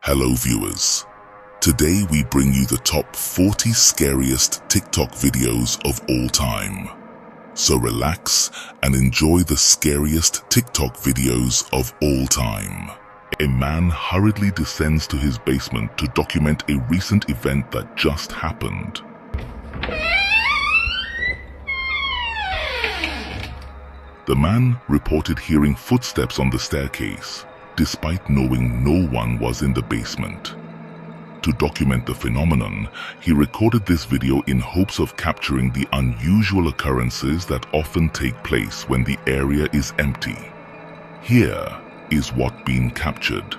Hello viewers. Today we bring you the top 40 scariest TikTok videos of all time. So relax and enjoy the scariest TikTok videos of all time. A man hurriedly descends to his basement to document a recent event that just happened. The man reported hearing footsteps on the staircase, despite knowing no one was in the basement. To document the phenomenon, he recorded this video in hopes of capturing the unusual occurrences that often take place when the area is empty. Here is what being captured.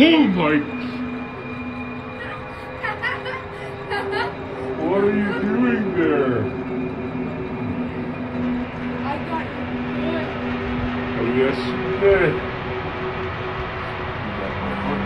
Oh my! What are you doing there? I got good. Oh yes, you did. You got my heart.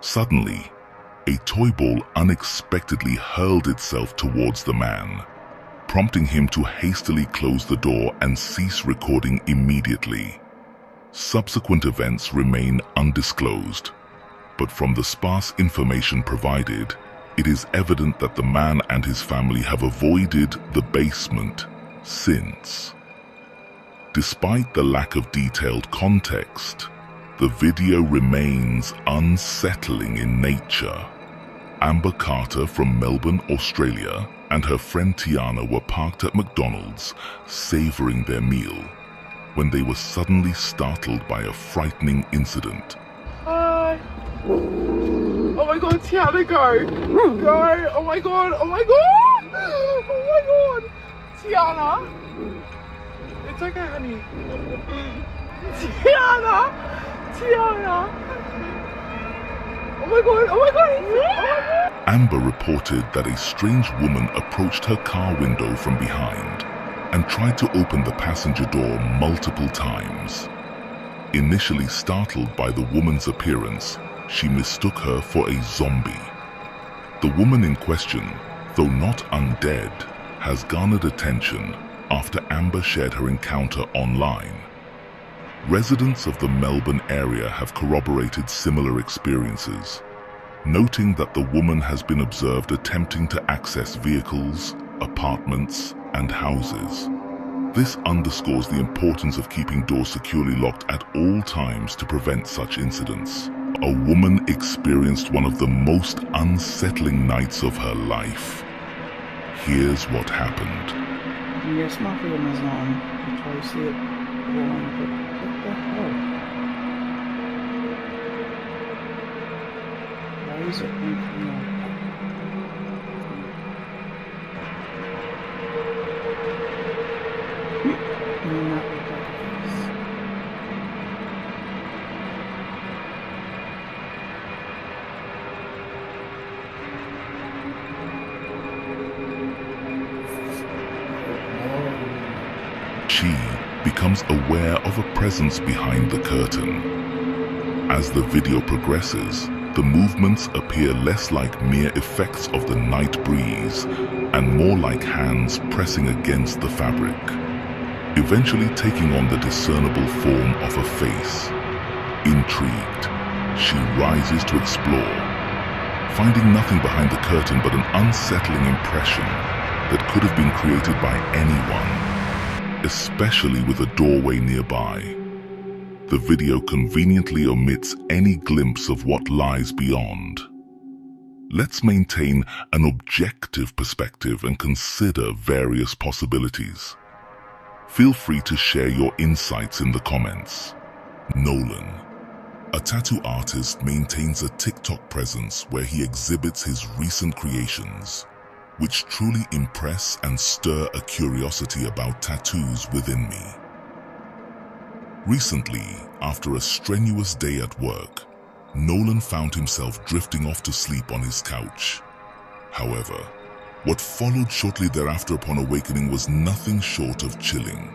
Suddenly, a toy ball unexpectedly hurled itself towards the man, prompting him to hastily close the door and cease recording immediately. Subsequent events remain undisclosed, but from the sparse information provided, it is evident that the man and his family have avoided the basement since. Despite the lack of detailed context, the video remains unsettling in nature. Amber Carter from Melbourne, Australia, and her friend Tiana were parked at McDonald's, savoring their meal, when they were suddenly startled by a frightening incident. Hi. Oh my god, Tiana, go! Go! Oh my god! Oh my god! Oh my god! Tiana! It's okay, honey. Tiana! Tiana! Oh my god! Oh my god! Oh my god! Amber reported that a strange woman approached her car window from behind and tried to open the passenger door multiple times. Initially startled by the woman's appearance, she mistook her for a zombie. The woman in question, though not undead, has garnered attention after Amber shared her encounter online. Residents of the Melbourne area have corroborated similar experiences. noting that the woman has been observed attempting to access vehicles, apartments, and houses. This underscores the importance of keeping doors securely locked at all times to prevent such incidents. A woman experienced one of the most unsettling nights of her life. Here's what happened. Yes, my film is on. You probably see it. What the hell? Why is it blinking up? Not look like this. She becomes aware of a presence behind the curtain. As the video progresses, the movements appear less like mere effects of the night breeze and more like hands pressing against the fabric, eventually taking on the discernible form of a face. Intrigued, she rises to explore, finding nothing behind the curtain but an unsettling impression that could have been created by anyone, especially with a doorway nearby. The video conveniently omits any glimpse of what lies beyond. Let's maintain an objective perspective and consider various possibilities. Feel free to share your insights in the comments. Nolan, a tattoo artist, maintains a TikTok presence where he exhibits his recent creations, which truly impress and stir a curiosity about tattoos within me. Recently, after a strenuous day at work, Nolan found himself drifting off to sleep on his couch. However, what followed shortly thereafter upon awakening was nothing short of chilling.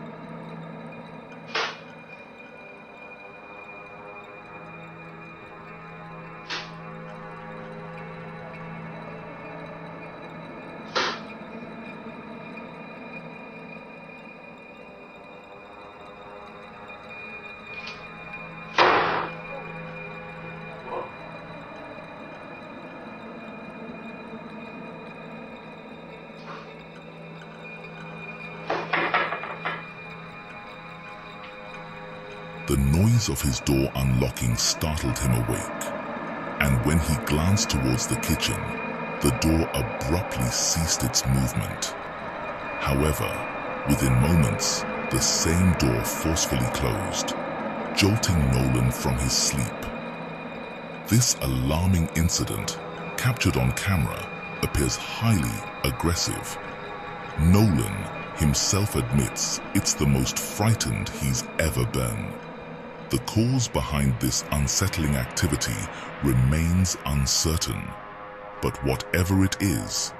The noise of his door unlocking startled him awake, and when he glanced towards the kitchen, the door abruptly ceased its movement. However, within moments, the same door forcefully closed, jolting Nolan from his sleep. This alarming incident, captured on camera, appears highly aggressive. Nolan himself admits it's the most frightened he's ever been. The cause behind this unsettling activity remains uncertain, but whatever it is,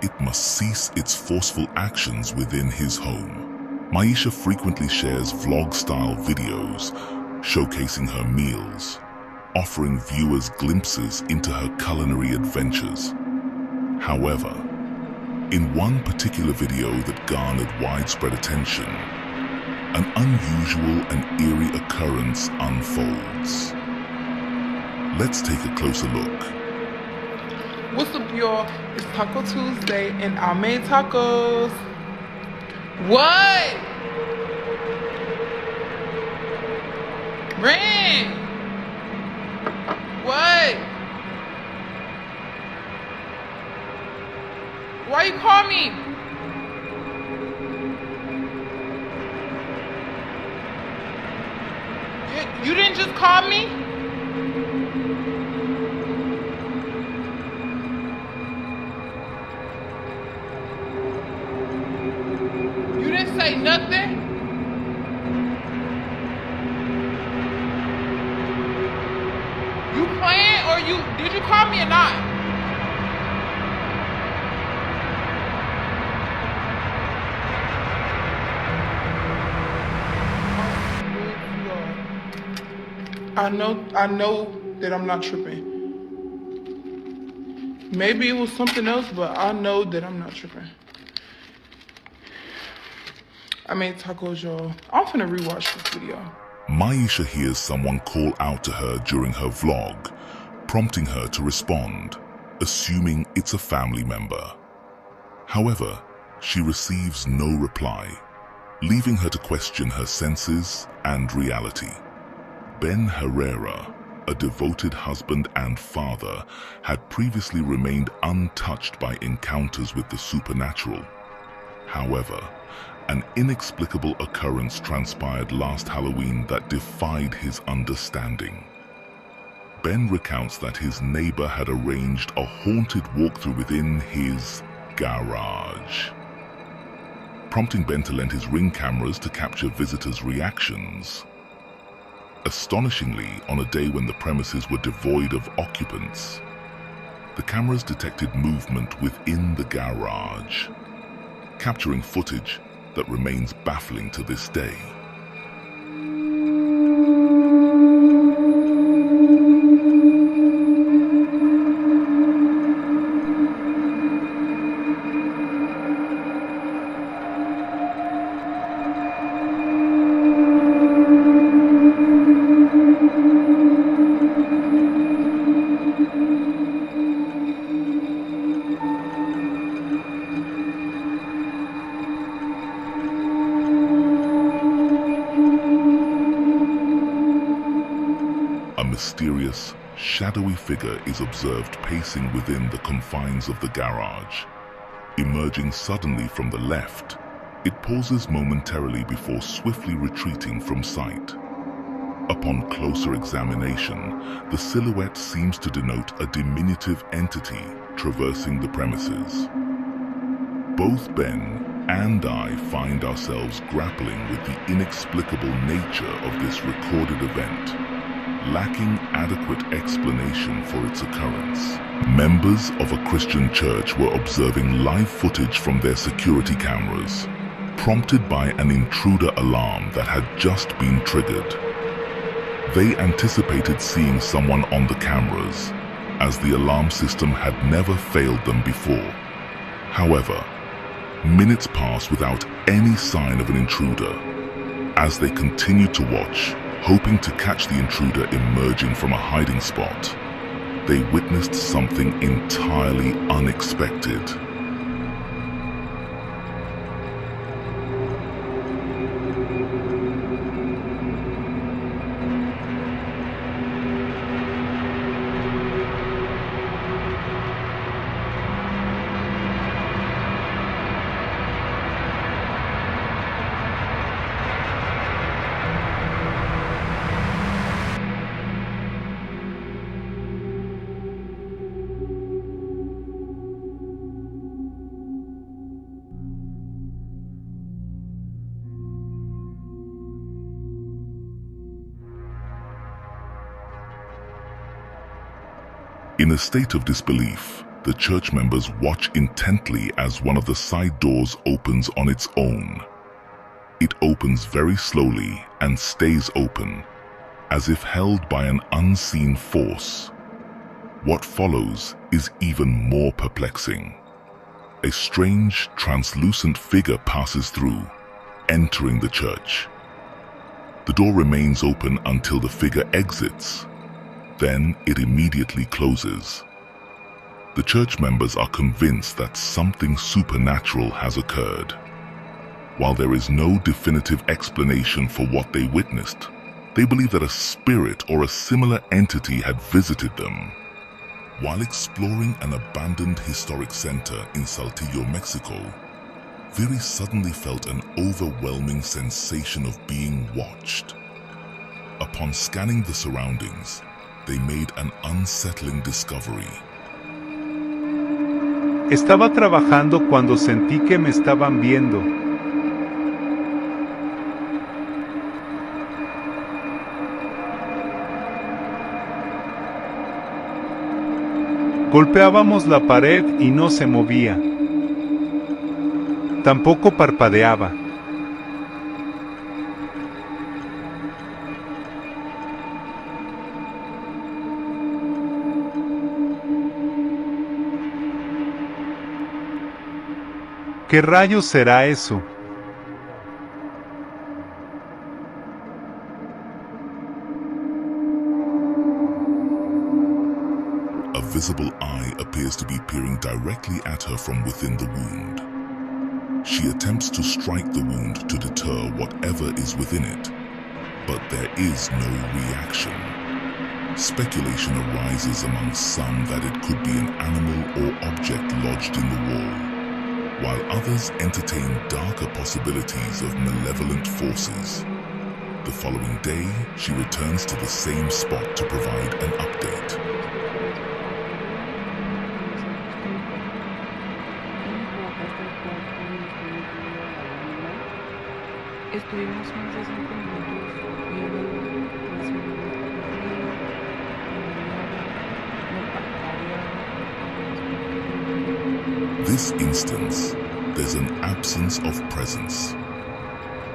it must cease its forceful actions within his home. Maisha frequently shares vlog-style videos showcasing her meals, offering viewers glimpses into her culinary adventures. However, in one particular video that garnered widespread attention, an unusual and eerie occurrence unfolds. Let's take a closer look. What's up, y'all? It's Taco Tuesday and I made tacos. What? Ren! What? Why you call me? You didn't just call me? You didn't say nothing? You playing or did you call me or not? I know that I'm not tripping. Maybe it was something else, but I know that I'm not tripping. I made tacos, y'all. I'm finna rewatch this video. Maisha hears someone call out to her during her vlog, prompting her to respond, assuming it's a family member. However, she receives no reply, leaving her to question her senses and reality. Ben Herrera, a devoted husband and father, had previously remained untouched by encounters with the supernatural. However, an inexplicable occurrence transpired last Halloween that defied his understanding. Ben recounts that his neighbor had arranged a haunted walkthrough within his garage, prompting Ben to lend his Ring cameras to capture visitors' reactions. Astonishingly, on a day when the premises were devoid of occupants, the cameras detected movement within the garage, capturing footage that remains baffling to this day. A mysterious, shadowy figure is observed pacing within the confines of the garage. Emerging suddenly from the left, it pauses momentarily before swiftly retreating from sight. Upon closer examination, the silhouette seems to denote a diminutive entity traversing the premises. Both Ben and I find ourselves grappling with the inexplicable nature of this recorded event, lacking adequate explanation for its occurrence. Members of a Christian church were observing live footage from their security cameras, prompted by an intruder alarm that had just been triggered. They anticipated seeing someone on the cameras, as the alarm system had never failed them before. However, minutes pass without any sign of an intruder. As they continued to watch, hoping to catch the intruder emerging from a hiding spot, they witnessed something entirely unexpected. In a state of disbelief, the church members watch intently as one of the side doors opens on its own. It opens very slowly and stays open, as if held by an unseen force. What follows is even more perplexing. A strange, translucent figure passes through, entering the church. The door remains open until the figure exits. Then it immediately closes. The church members are convinced that something supernatural has occurred. While there is no definitive explanation for what they witnessed, they believe that a spirit or a similar entity had visited them. While exploring an abandoned historic center in Saltillo, Mexico, Viri suddenly felt an overwhelming sensation of being watched. Upon scanning the surroundings, they made an unsettling discovery. Estaba trabajando cuando sentí que me estaban viendo. Golpeábamos la pared y no se movía. Tampoco parpadeaba. ¿Qué rayos será eso? invisible eye appears to be peering directly at her from within the wound. She attempts to strike the wound to deter whatever is within it, but there is no reaction. Speculation arises among some that it could be an animal or object lodged in the wall, while others entertain darker possibilities of malevolent forces. The following day, she returns to the same spot to provide an update. Estuvimos más de 5 minutos viendo This instance, there's an absence of presence.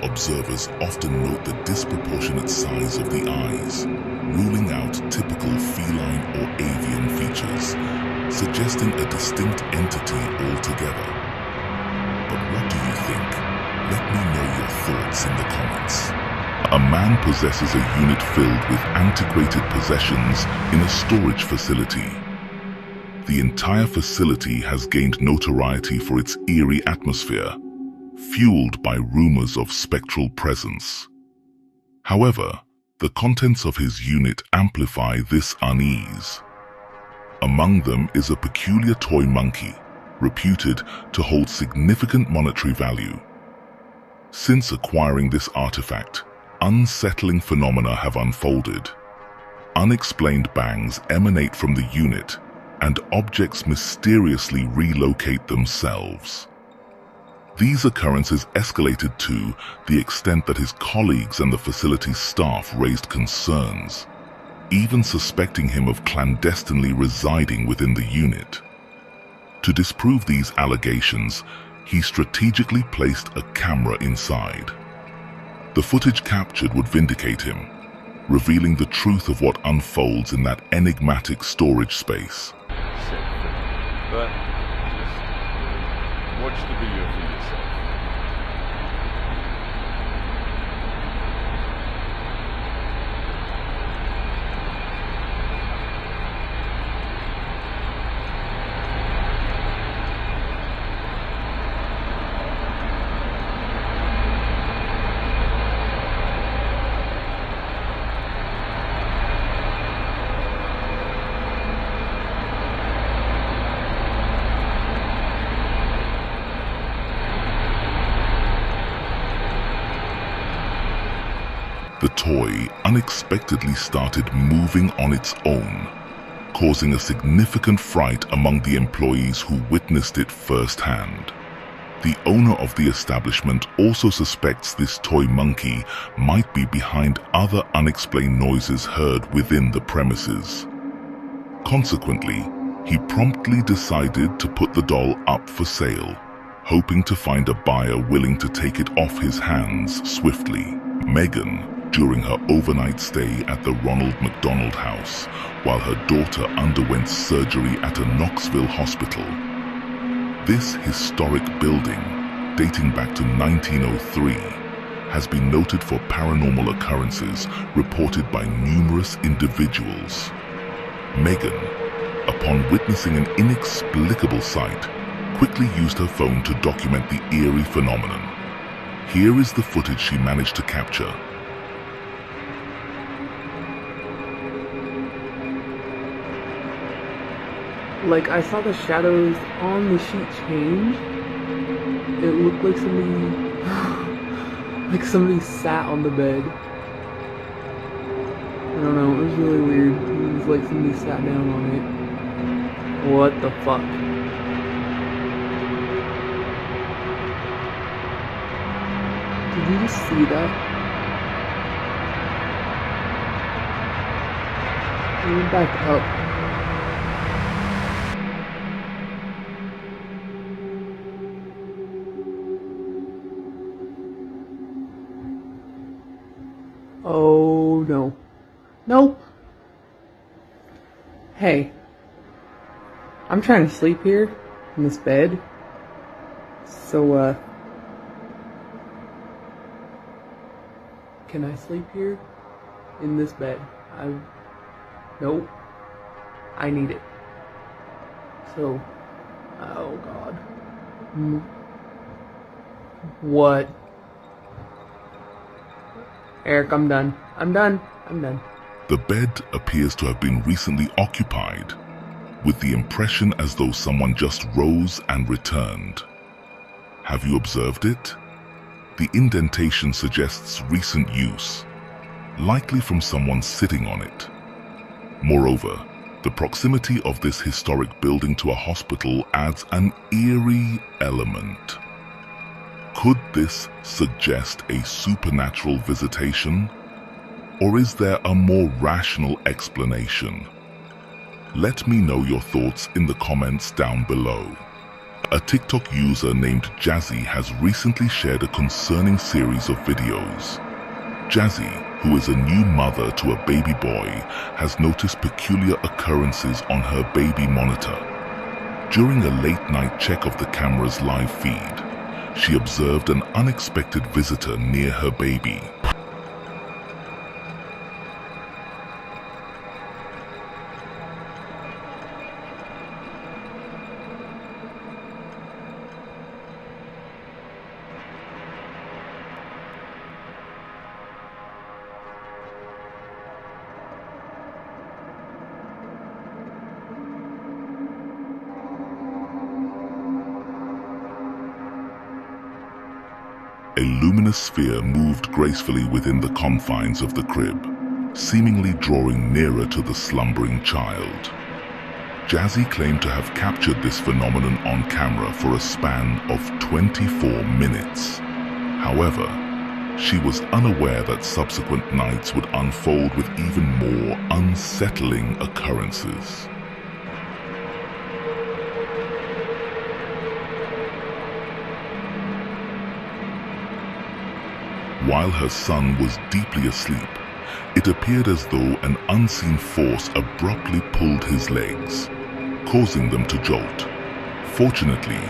Observers often note the disproportionate size of the eyes, ruling out typical feline or avian features, suggesting a distinct entity altogether. But what do you think? Let me know your thoughts in the comments. A man possesses a unit filled with antiquated possessions in a storage facility. The entire facility has gained notoriety for its eerie atmosphere, fueled by rumors of spectral presence. However, the contents of his unit amplify this unease. Among them is a peculiar toy monkey, reputed to hold significant monetary value. Since acquiring this artifact, unsettling phenomena have unfolded. Unexplained bangs emanate from the unit, and objects mysteriously relocate themselves. These occurrences escalated to the extent that his colleagues and the facility's staff raised concerns, even suspecting him of clandestinely residing within the unit. To disprove these allegations, he strategically placed a camera inside. The footage captured would vindicate him, revealing the truth of what unfolds in that enigmatic storage space. But just watch the video for yourself. The toy unexpectedly started moving on its own, causing a significant fright among the employees who witnessed it firsthand. The owner of the establishment also suspects this toy monkey might be behind other unexplained noises heard within the premises. Consequently, he promptly decided to put the doll up for sale, hoping to find a buyer willing to take it off his hands swiftly. Megan, during her overnight stay at the Ronald McDonald House, while her daughter underwent surgery at a Knoxville hospital. This historic building, dating back to 1903, has been noted for paranormal occurrences reported by numerous individuals. Megan, upon witnessing an inexplicable sight, quickly used her phone to document the eerie phenomenon. Here is the footage she managed to capture. Like, I saw the shadows on the sheet change. It looked like somebody sat on the bed. I don't know, it was really weird. It was like somebody sat down on it. What the fuck? Did you just see that? It went back up. Oh no. Nope. Hey. I'm trying to sleep here in this bed. So, can I sleep here in this bed? Nope. I need it. So, oh god. What? Eric, I'm done. I'm done. The bed appears to have been recently occupied, with the impression as though someone just rose and returned. Have you observed it? The indentation suggests recent use, likely from someone sitting on it. Moreover, the proximity of this historic building to a hospital adds an eerie element. Could this suggest a supernatural visitation, or is there a more rational explanation? Let me know your thoughts in the comments down below. A TikTok user named Jazzy has recently shared a concerning series of videos. Jazzy, who is a new mother to a baby boy, has noticed peculiar occurrences on her baby monitor. During a late-night check of the camera's live feed, she observed an unexpected visitor near her baby. A luminous sphere moved gracefully within the confines of the crib, seemingly drawing nearer to the slumbering child. Jazzy claimed to have captured this phenomenon on camera for a span of 24 minutes. However, she was unaware that subsequent nights would unfold with even more unsettling occurrences. While her son was deeply asleep, it appeared as though an unseen force abruptly pulled his legs, causing them to jolt. Fortunately,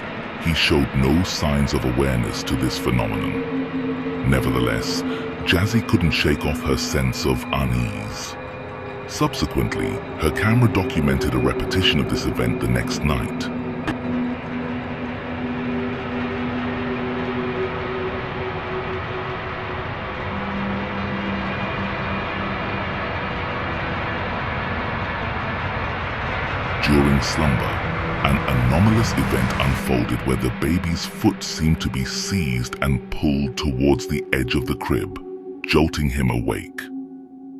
he showed no signs of awareness to this phenomenon. Nevertheless, Jazzy couldn't shake off her sense of unease. Subsequently, her camera documented a repetition of this event the next night. During slumber, an anomalous event unfolded where the baby's foot seemed to be seized and pulled towards the edge of the crib, jolting him awake.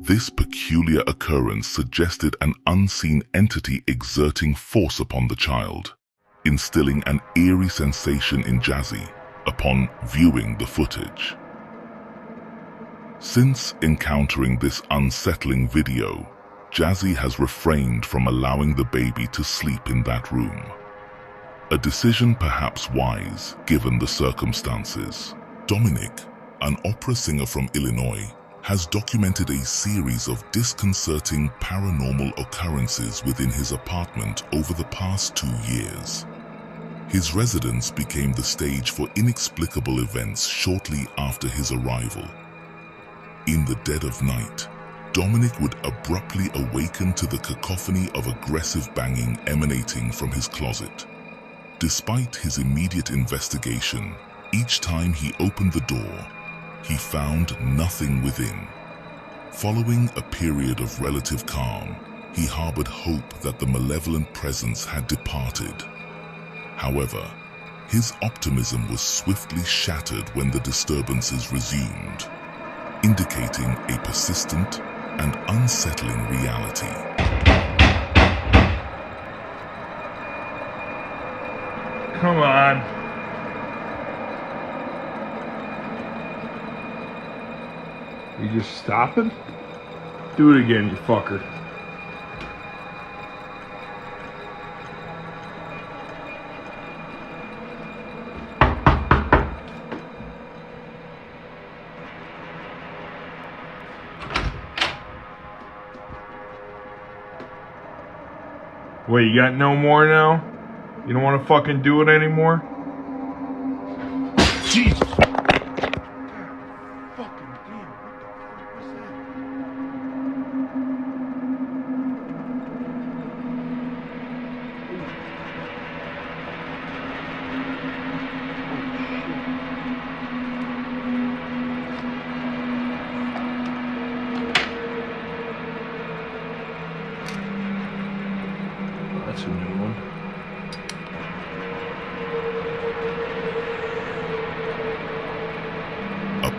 This peculiar occurrence suggested an unseen entity exerting force upon the child, instilling an eerie sensation in Jazzy upon viewing the footage. Since encountering this unsettling video, Jazzy has refrained from allowing the baby to sleep in that room. A decision perhaps wise, given the circumstances. Dominic, an opera singer from Illinois, has documented a series of disconcerting paranormal occurrences within his apartment over the past 2 years. His residence became the stage for inexplicable events shortly after his arrival. In the dead of night, Dominic would abruptly awaken to the cacophony of aggressive banging emanating from his closet. Despite his immediate investigation, each time he opened the door, he found nothing within. Following a period of relative calm, he harbored hope that the malevolent presence had departed. However, his optimism was swiftly shattered when the disturbances resumed, indicating a persistent and unsettling reality. Come on. You just stopping? Do it again, you fucker. Wait, you got no more now? You don't want to fucking do it anymore? Jesus! God fucking damn, what the fuck was that?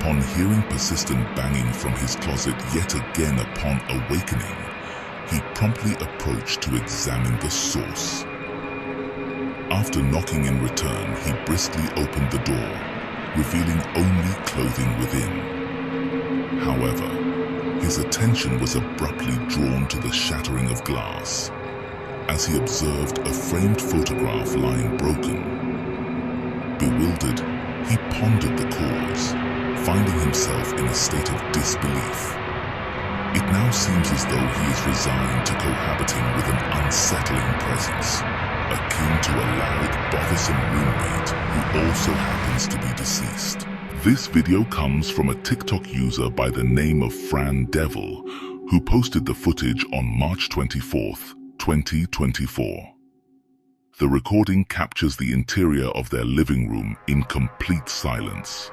Upon hearing persistent banging from his closet yet again upon awakening, he promptly approached to examine the source. After knocking in return, he briskly opened the door, revealing only clothing within. However, his attention was abruptly drawn to the shattering of glass, as he observed a framed photograph lying broken. Bewildered, he pondered the cause, finding himself in a state of disbelief. It now seems as though he is resigned to cohabiting with an unsettling presence, akin to a loud, bothersome roommate who also happens to be deceased. This video comes from a TikTok user by the name of Fran Devil, who posted the footage on March 24th, 2024. The recording captures the interior of their living room in complete silence.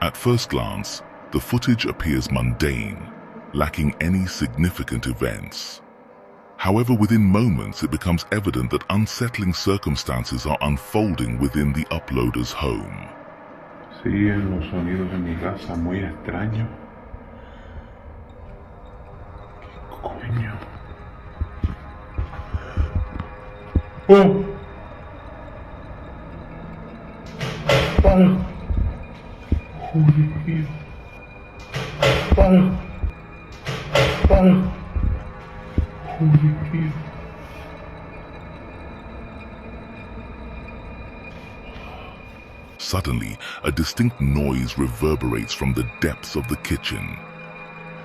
At first glance, the footage appears mundane, lacking any significant events. However, within moments it becomes evident that unsettling circumstances are unfolding within the uploader's home. Siguen los sonidos en mi casa muy extraños. ¿Qué coño? ¡Oh! ¡Para! ¡Joder! ¡Para! ¡Para! ¡Joder! Suddenly, a distinct noise reverberates from the depths of the kitchen.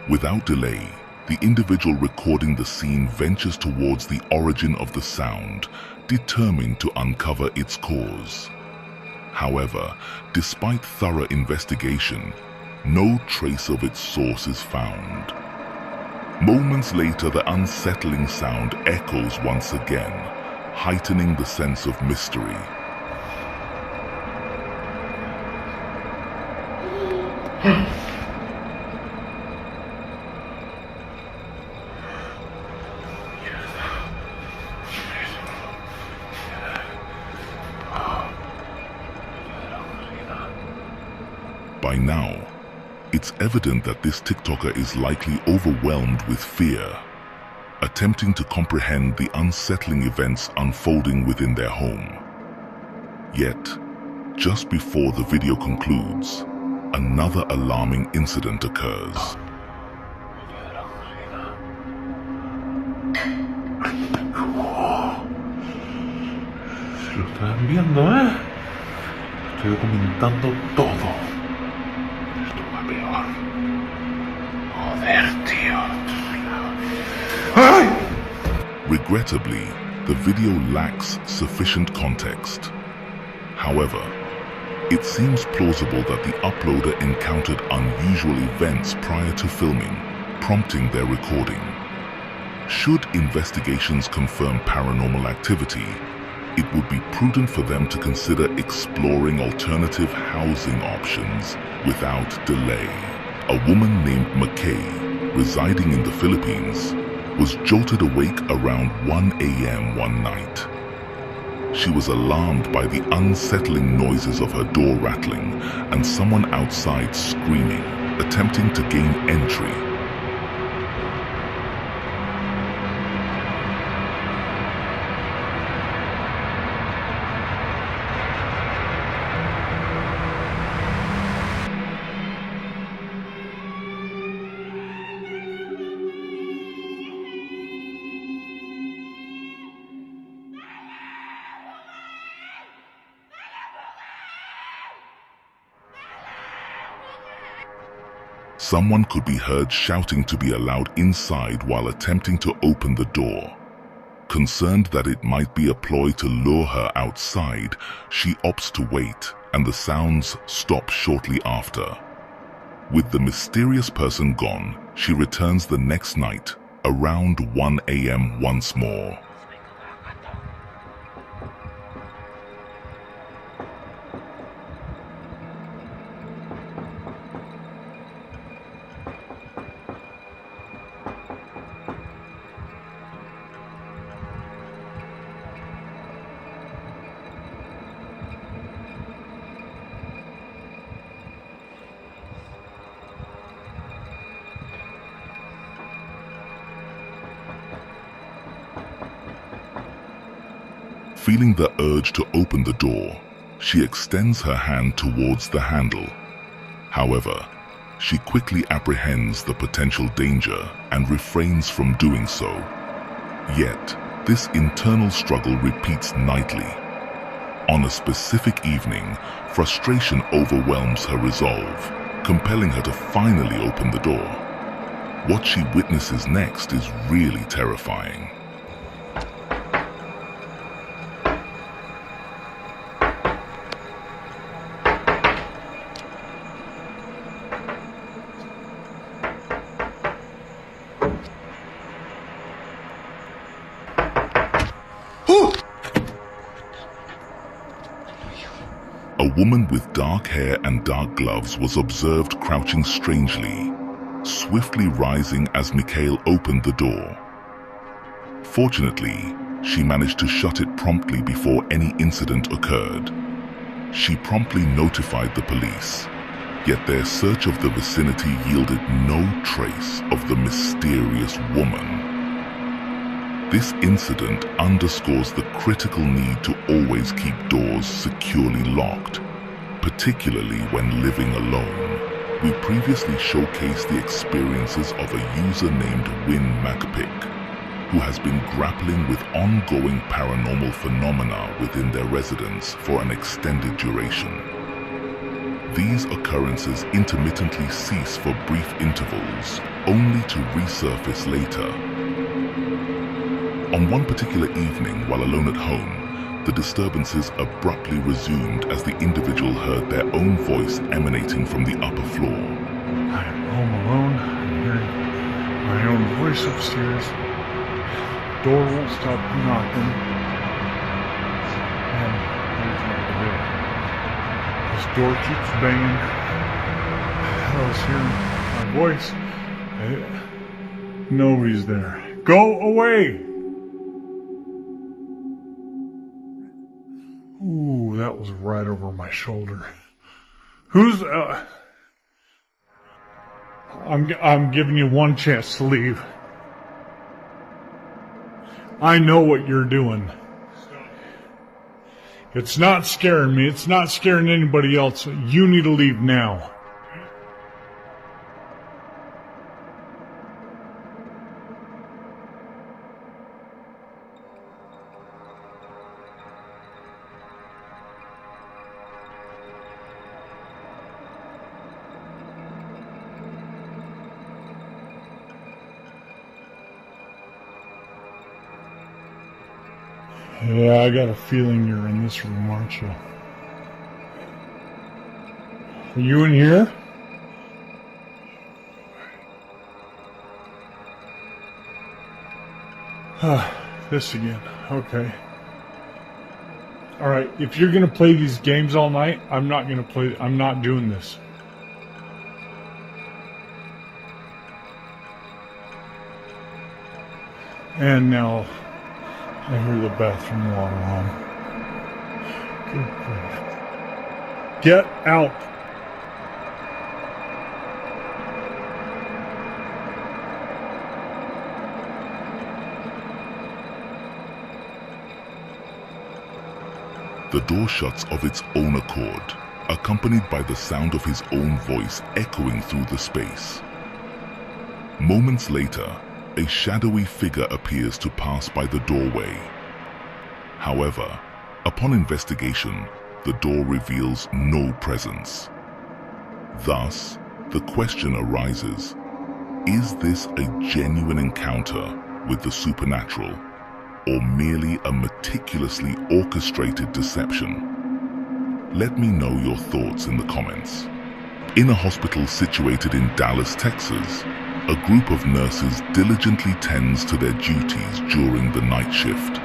Without delay, the individual recording the scene ventures towards the origin of the sound, determined to uncover its cause. However, despite thorough investigation, no trace of its source is found. Moments later, the unsettling sound echoes once again, heightening the sense of mystery. By now, it's evident that this TikToker is likely overwhelmed with fear, attempting to comprehend the unsettling events unfolding within their home. Yet, just before the video concludes, another alarming incident occurs. Se lo están viendo, ¿eh? Estoy documentando todo. Esto va peor. Joder, tío. ¡Ay! Regrettably, the video lacks sufficient context. However, it seems plausible that the uploader encountered unusual events prior to filming, prompting their recording. Should investigations confirm paranormal activity, it would be prudent for them to consider exploring alternative housing options without delay. A woman named McKay, residing in the Philippines, was jolted awake around 1 a.m. one night. She was alarmed by the unsettling noises of her door rattling and someone outside screaming, attempting to gain entry. Someone could be heard shouting to be allowed inside while attempting to open the door. Concerned that it might be a ploy to lure her outside, she opts to wait, and the sounds stop shortly after. With the mysterious person gone, she returns the next night, around 1 a.m. once more. Feeling the urge to open the door, she extends her hand towards the handle. However, she quickly apprehends the potential danger and refrains from doing so. Yet, this internal struggle repeats nightly. On a specific evening, frustration overwhelms her resolve, compelling her to finally open the door. What she witnesses next is really terrifying. A woman with dark hair and dark gloves was observed crouching strangely, swiftly rising as Mikhail opened the door. Fortunately, she managed to shut it promptly before any incident occurred. She promptly notified the police, yet their search of the vicinity yielded no trace of the mysterious woman. This incident underscores the critical need to always keep doors securely locked, particularly when living alone. We previously showcased the experiences of a user named Win MacPick, who has been grappling with ongoing paranormal phenomena within their residence for an extended duration. These occurrences intermittently cease for brief intervals, only to resurface later. On one particular evening, while alone at home, the disturbances abruptly resumed as the individual heard their own voice emanating from the upper floor. I am home alone. I'm hearing my own voice upstairs. Door won't stop knocking. And there's nobody there. This door keeps banging. I was hearing my voice. Nobody's there. Go away! Ooh, that was right over my shoulder. Who's, I'm giving you one chance to leave. I know what you're doing. It's not scaring me. It's not scaring anybody else. You need to leave now. Yeah, I got a feeling you're in this room, aren't you? Are you in here? This again. Okay. Alright, if you're gonna play these games all night, I'm not doing this. And now I hear the bathroom water on. Good grief. Get out! The door shuts of its own accord, accompanied by the sound of his own voice echoing through the space. Moments later, a shadowy figure appears to pass by the doorway. However, upon investigation, the door reveals no presence. Thus, the question arises, is this a genuine encounter with the supernatural, or merely a meticulously orchestrated deception? Let me know your thoughts in the comments. In a hospital situated in Dallas, Texas, a group of nurses diligently tends to their duties during the night shift.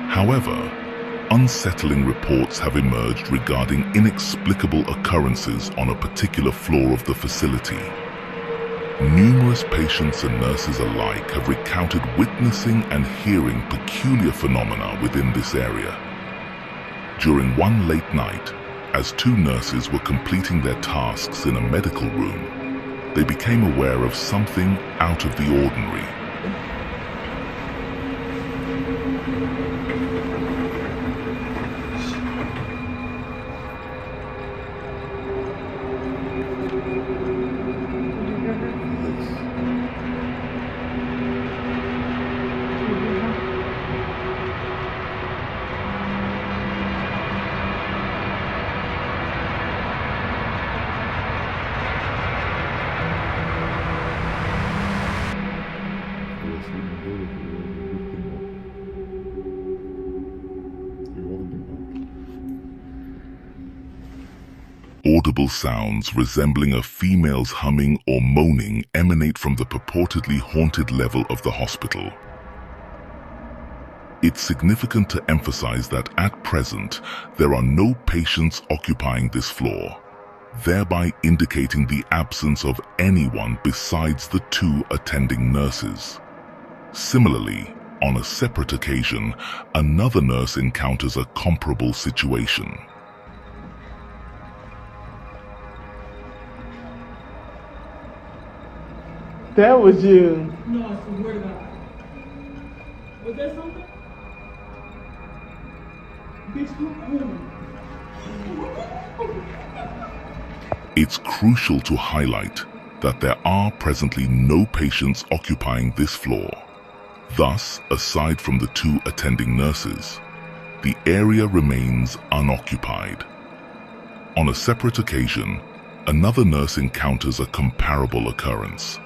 However, unsettling reports have emerged regarding inexplicable occurrences on a particular floor of the facility. Numerous patients and nurses alike have recounted witnessing and hearing peculiar phenomena within this area. During one late night, as two nurses were completing their tasks in a medical room, they became aware of something out of the ordinary. Audible sounds resembling a female's humming or moaning emanate from the purportedly haunted level of the hospital. It's significant to emphasize that at present, there are no patients occupying this floor, thereby indicating the absence of anyone besides the 2 attending nurses. Similarly, on a separate occasion, another nurse encounters a comparable situation. That was you. No, I swear to God. Was that something? Bitch, come on. It's crucial to highlight that there are presently no patients occupying this floor. Thus, aside from the 2 attending nurses, the area remains unoccupied. On a separate occasion, another nurse encounters a comparable occurrence.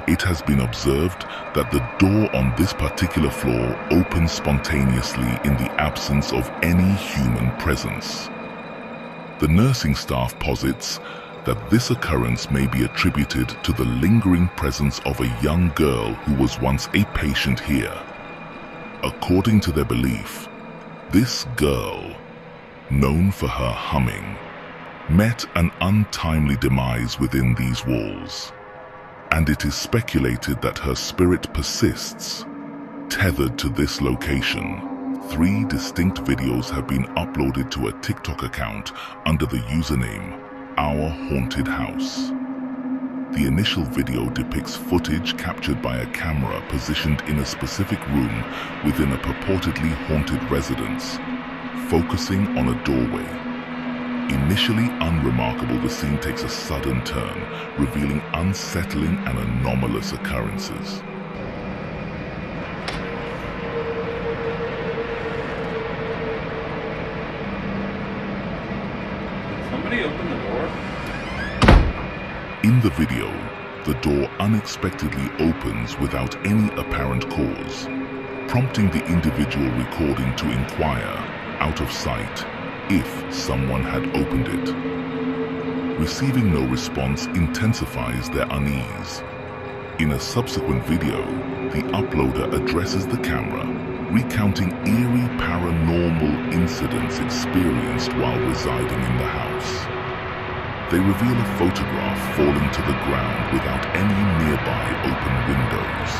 It has been observed that the door on this particular floor opens spontaneously in the absence of any human presence. The nursing staff posits that this occurrence may be attributed to the lingering presence of a young girl who was once a patient here. According to their belief, this girl, known for her humming, met an untimely demise within these walls, and it is speculated that her spirit persists, tethered to this location. 3 distinct videos have been uploaded to a TikTok account under the username Our Haunted House. The initial video depicts footage captured by a camera positioned in a specific room within a purportedly haunted residence, focusing on a doorway. Initially unremarkable, the scene takes a sudden turn, revealing unsettling and anomalous occurrences. Somebody open the door? In the video, the door unexpectedly opens without any apparent cause, prompting the individual recording to inquire, out of sight, if someone had opened it. Receiving no response intensifies their unease. In a subsequent video, the uploader addresses the camera, recounting eerie paranormal incidents experienced while residing in the house. They reveal a photograph falling to the ground without any nearby open windows.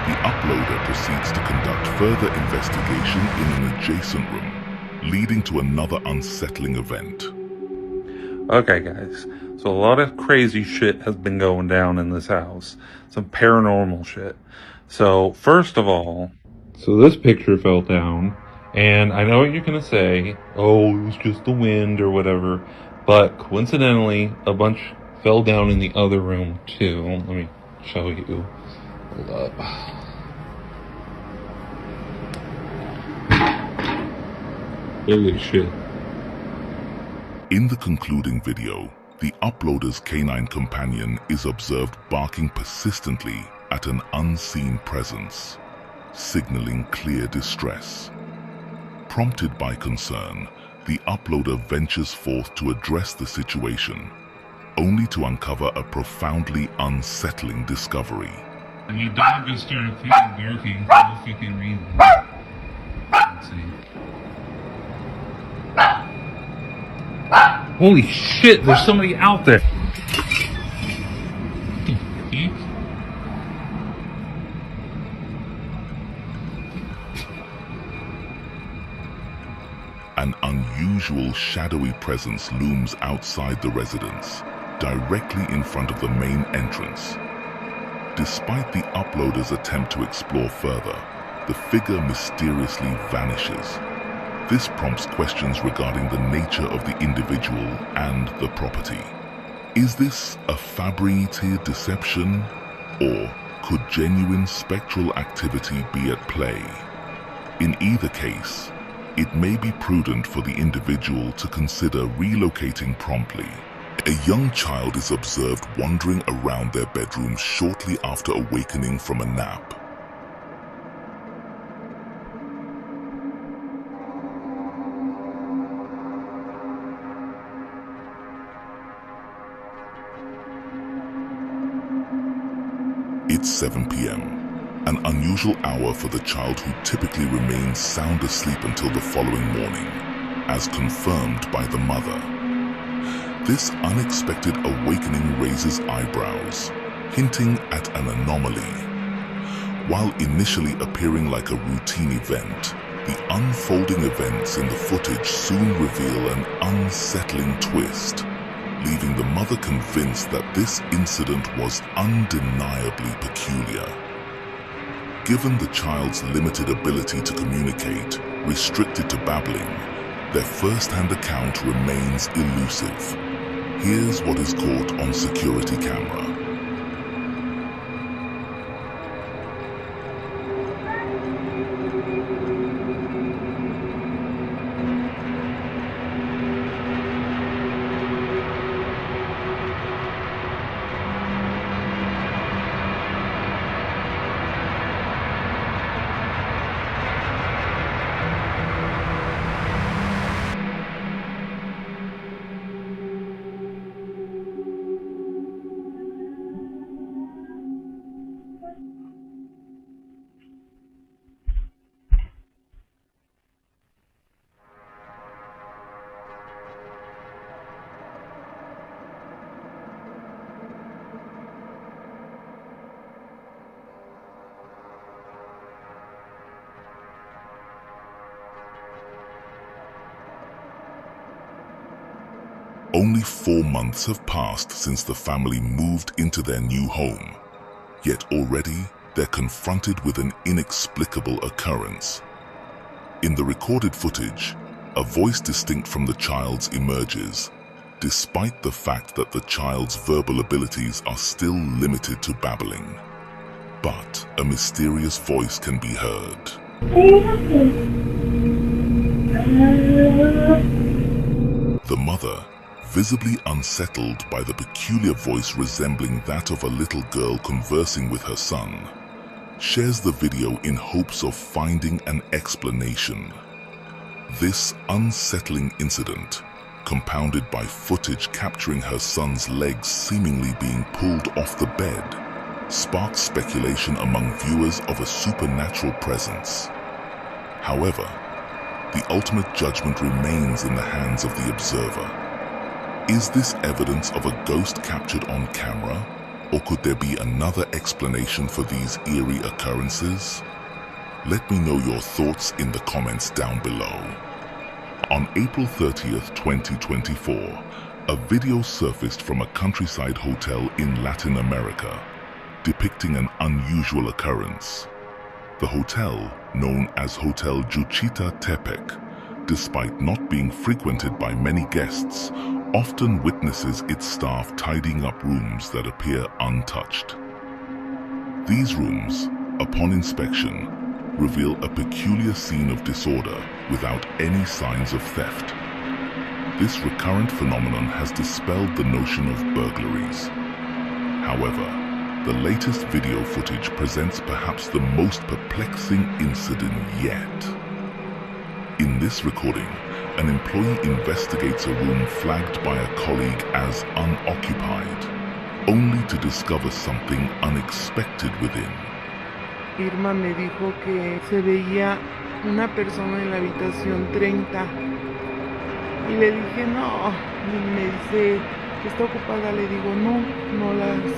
The uploader proceeds to conduct further investigation in an adjacent room, leading to another unsettling event. Okay, guys. So a lot of crazy shit has been going down in this house. Some paranormal shit. So, first of all, so this picture fell down, and I know what you're gonna say, oh, it was just the wind or whatever, but coincidentally, a bunch fell down in the other room too. Let me show you. Hold up. Holy shit. In the concluding video, the uploader's canine companion is observed barking persistently at an unseen presence, signaling clear distress. Prompted by concern, the uploader ventures forth to address the situation, only to uncover a profoundly unsettling discovery. And the dog just started barking for no fucking reason. Let's see. Holy shit, there's somebody out there. An unusual shadowy presence looms outside the residence, directly in front of the main entrance. Despite the uploader's attempt to explore further, the figure mysteriously vanishes. This prompts questions regarding the nature of the individual and the property. Is this a fabricated deception, or could genuine spectral activity be at play? In either case, it may be prudent for the individual to consider relocating promptly, A young child is observed wandering around their bedroom shortly after awakening from a nap. It's 7 p.m., an unusual hour for the child who typically remains sound asleep until the following morning, as confirmed by the mother. This unexpected awakening raises eyebrows, hinting at an anomaly. While initially appearing like a routine event, the unfolding events in the footage soon reveal an unsettling twist, leaving the mother convinced that this incident was undeniably peculiar. Given the child's limited ability to communicate, restricted to babbling, their first-hand account remains elusive. Here's what is caught on security camera. Only 4 months have passed since the family moved into their new home, yet already they're confronted with an inexplicable occurrence. In the recorded footage, a voice distinct from the child's emerges, despite the fact that the child's verbal abilities are still limited to babbling. But a mysterious voice can be heard. The mother, visibly unsettled by the peculiar voice resembling that of a little girl conversing with her son, shares the video in hopes of finding an explanation. This unsettling incident, compounded by footage capturing her son's legs seemingly being pulled off the bed, sparks speculation among viewers of a supernatural presence. However, the ultimate judgment remains in the hands of the observer. Is this evidence of a ghost captured on camera, or could there be another explanation for these eerie occurrences? Let me know your thoughts in the comments down below. On April 30th, 2024, a video surfaced from a countryside hotel in Latin America, depicting an unusual occurrence. The hotel, known as Hotel Juchita Tepec, despite not being frequented by many guests, often witnesses its staff tidying up rooms that appear untouched. These rooms, upon inspection, reveal a peculiar scene of disorder without any signs of theft. This recurrent phenomenon has dispelled the notion of burglaries. However, the latest video footage presents perhaps the most perplexing incident yet. In this recording, an employee investigates a room flagged by a colleague as unoccupied, only to discover something unexpected within. Irma me dijo que se veía una persona en la habitación 30 y le dije no, y me dice que está ocupada, le digo no,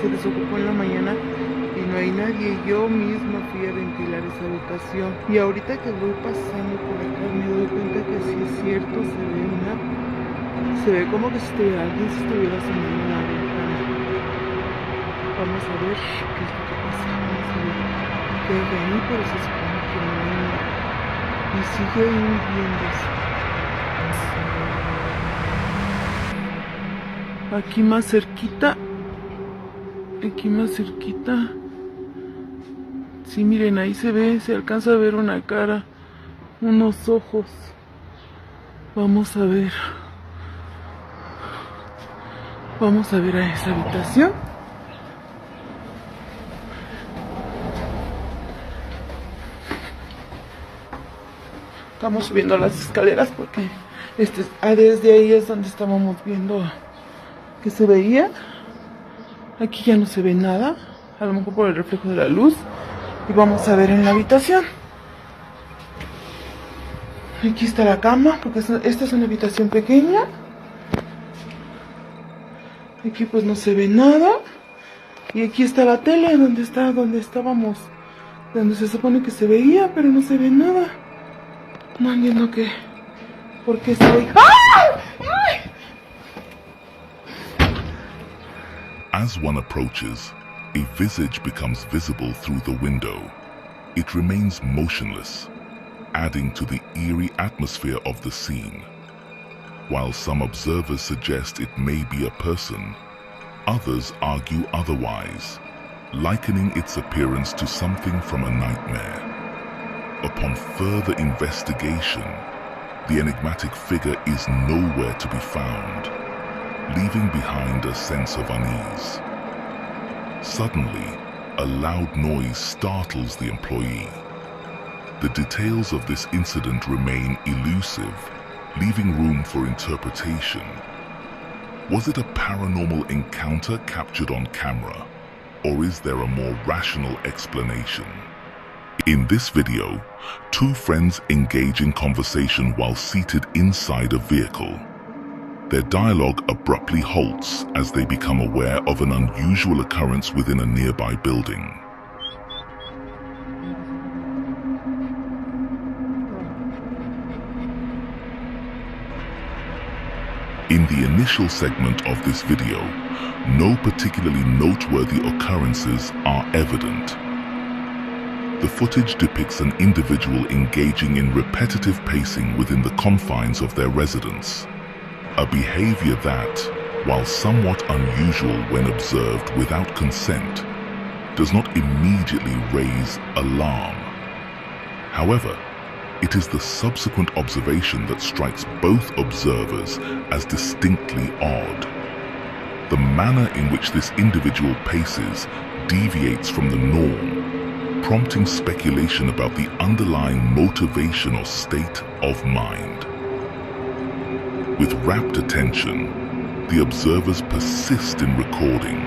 se desocupó en la mañana y no hay nadie. Yo misma fui a ventilar esa habitación y ahorita que voy pasando por acá me doy cuenta que sí es cierto, se ve como que si alguien se estuviera asomando en la ventana. Vamos a ver qué es lo que pasa, vamos a ver qué hay ahí, pero se supone que no hay nada y sigue viéndose. Aquí más cerquita. Sí, miren, ahí se alcanza a ver una cara, unos ojos. Vamos a ver. Vamos a ver a esa habitación. Estamos subiendo las escaleras porque desde ahí es donde estábamos viendo que se veía. Aquí ya no se ve nada, a lo mejor por el reflejo de la luz. Y vamos a ver en la habitación. Aquí está la cama, porque esta es una habitación pequeña. Aquí pues no se ve nada. Y aquí está la tele, donde estábamos, donde se supone que se veía, pero no se ve nada. No entiendo por qué se ve. ¡Ay! As one approaches, a visage becomes visible through the window. It remains motionless, adding to the eerie atmosphere of the scene. While some observers suggest it may be a person, others argue otherwise, likening its appearance to something from a nightmare. Upon further investigation, the enigmatic figure is nowhere to be found, leaving behind a sense of unease. Suddenly, a loud noise startles the employee. The details of this incident remain elusive, leaving room for interpretation. Was it a paranormal encounter captured on camera, or is there a more rational explanation? In this video, two friends engage in conversation while seated inside a vehicle. Their dialogue abruptly halts as they become aware of an unusual occurrence within a nearby building. In the initial segment of this video, no particularly noteworthy occurrences are evident. The footage depicts an individual engaging in repetitive pacing within the confines of their residence, a behavior that, while somewhat unusual when observed without consent, does not immediately raise alarm. However, it is the subsequent observation that strikes both observers as distinctly odd. The manner in which this individual paces deviates from the norm, prompting speculation about the underlying motivation or state of mind. With rapt attention, the observers persist in recording,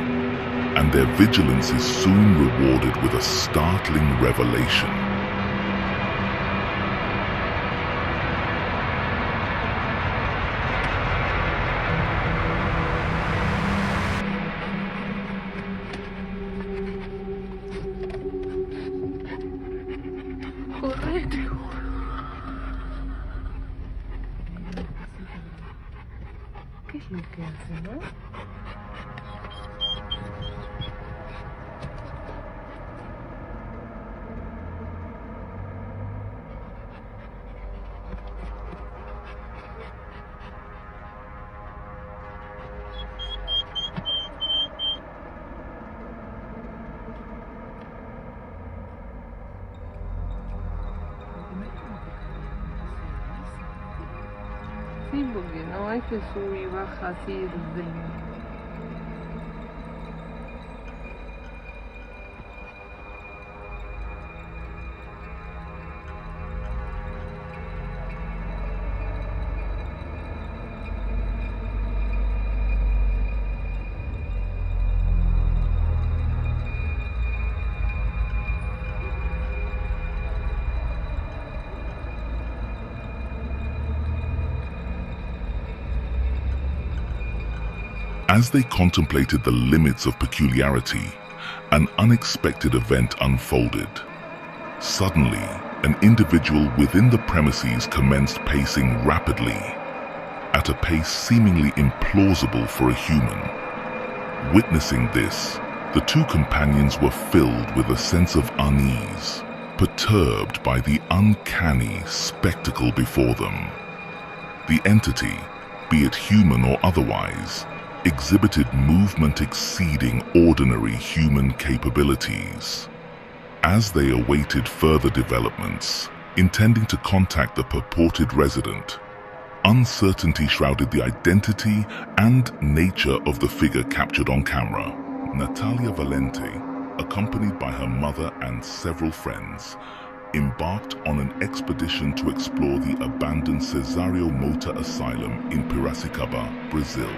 and their vigilance is soon rewarded with a startling revelation. ¿Qué es lo que hace, no? Sí, porque no hay que subir y baja así desde... As they contemplated the limits of peculiarity, an unexpected event unfolded. Suddenly, an individual within the premises commenced pacing rapidly, at a pace seemingly implausible for a human. Witnessing this, the two companions were filled with a sense of unease, perturbed by the uncanny spectacle before them. The entity, be it human or otherwise, exhibited movement exceeding ordinary human capabilities. As they awaited further developments, intending to contact the purported resident, Uncertainty shrouded the identity and nature of the figure captured on camera. Natalia Valente, accompanied by her mother and several friends, embarked on an expedition to explore the abandoned Cesario Mota Asylum in Piracicaba, Brazil.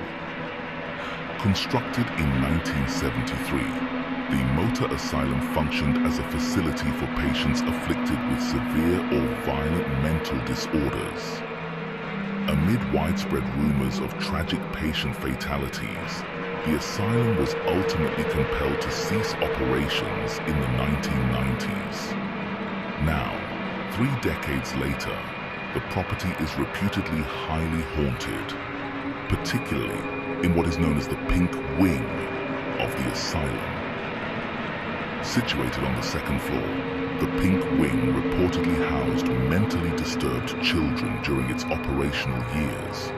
Constructed in 1973, the Mota Asylum functioned as a facility for patients afflicted with severe or violent mental disorders. Amid widespread rumors of tragic patient fatalities, the asylum was ultimately compelled to cease operations in the 1990s. Now, 3 decades later, the property is reputedly highly haunted, particularly in what is known as the Pink Wing of the asylum. Situated on the 2nd floor, the Pink Wing reportedly housed mentally disturbed children during its operational years.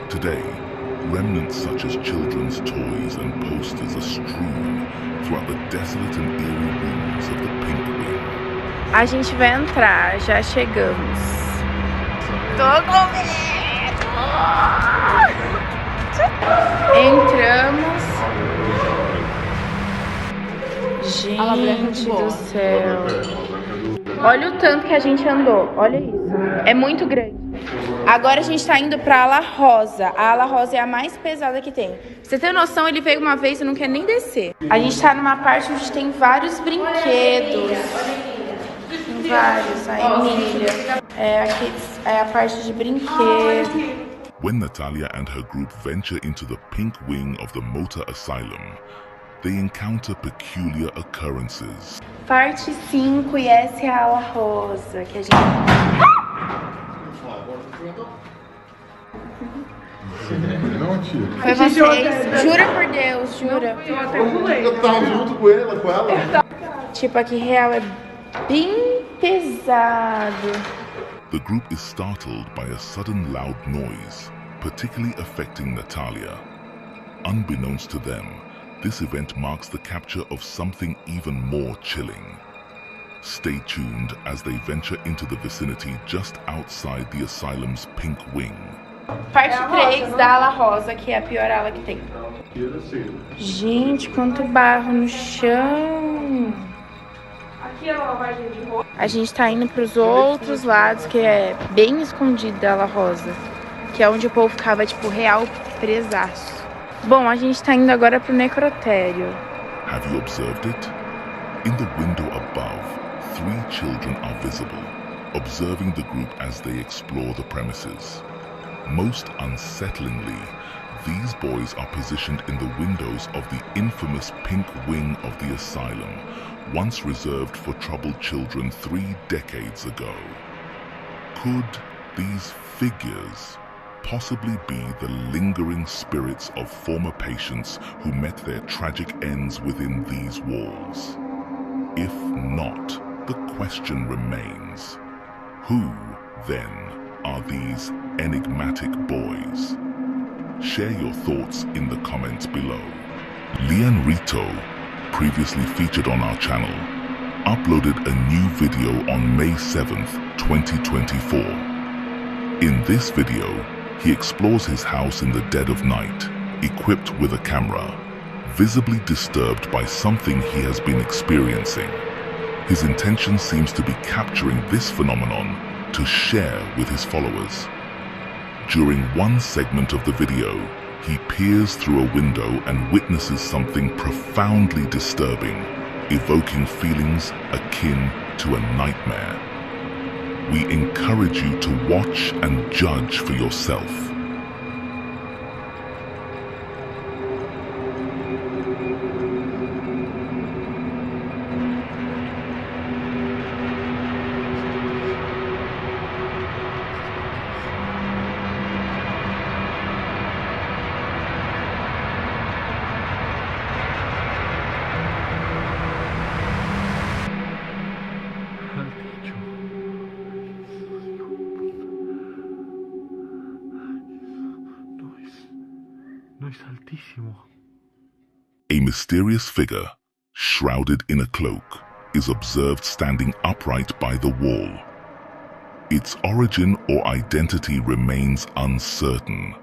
Today, remnants such as children's toys and posters are strewn throughout the desolate and eerie rooms of the Pink Wing. A gente vai entrar, já chegamos. Tô com medo! Entramos. Gente do céu. Olha o tanto que a gente andou. Olha isso. É muito grande. Agora a gente tá indo pra ala rosa. A ala rosa é a mais pesada que tem. Pra você ter noção, ele veio uma vez e não quer nem descer. A gente tá numa parte onde tem vários brinquedos. Tem vários. A Emília. Aqui é a parte de brinquedo. When Natalia and her group venture into the Pink Wing of the Mota Asylum, they encounter peculiar occurrences. Parte 5, e essa é a ala rosa que a gente... Foi vocês? Jura por Deus, jura? Eu tava junto com ela, Tipo, aqui real é bem pesado. The group is startled by a sudden loud noise, particularly affecting Natalia. Unbeknownst to them, this event marks the capture of something even more chilling. Stay tuned as they venture into the vicinity just outside the asylum's Pink Wing. Parte 3 da ala rosa, que é a pior ala que tem. Gente, quanto barro no chão. Aqui é a lavagem de roupa. A gente tá indo pros outros lados, que é bem escondido da ala rosa. Que é onde o povo ficava, tipo, real presaço. Bom, a gente tá indo agora pro necrotério. Have you observed it? In the window above, 3 children are visible, observing the group as they explore the premises. Most unsettlingly, these boys are positioned in the windows of the infamous Pink Wing of the asylum, once reserved for troubled children 3 decades ago. Could these figures possibly be the lingering spirits of former patients who met their tragic ends within these walls? If not, the question remains, who, then, are these enigmatic boys? Share your thoughts in the comments below. Lian Rito, previously featured on our channel, uploaded a new video on May 7th, 2024. In this video, he explores his house in the dead of night, equipped with a camera, visibly disturbed by something he has been experiencing. His intention seems to be capturing this phenomenon to share with his followers. During one segment of the video, he peers through a window and witnesses something profoundly disturbing, evoking feelings akin to a nightmare. We encourage you to watch and judge for yourself. A mysterious figure, shrouded in a cloak, is observed standing upright by the wall. Its origin or identity remains uncertain.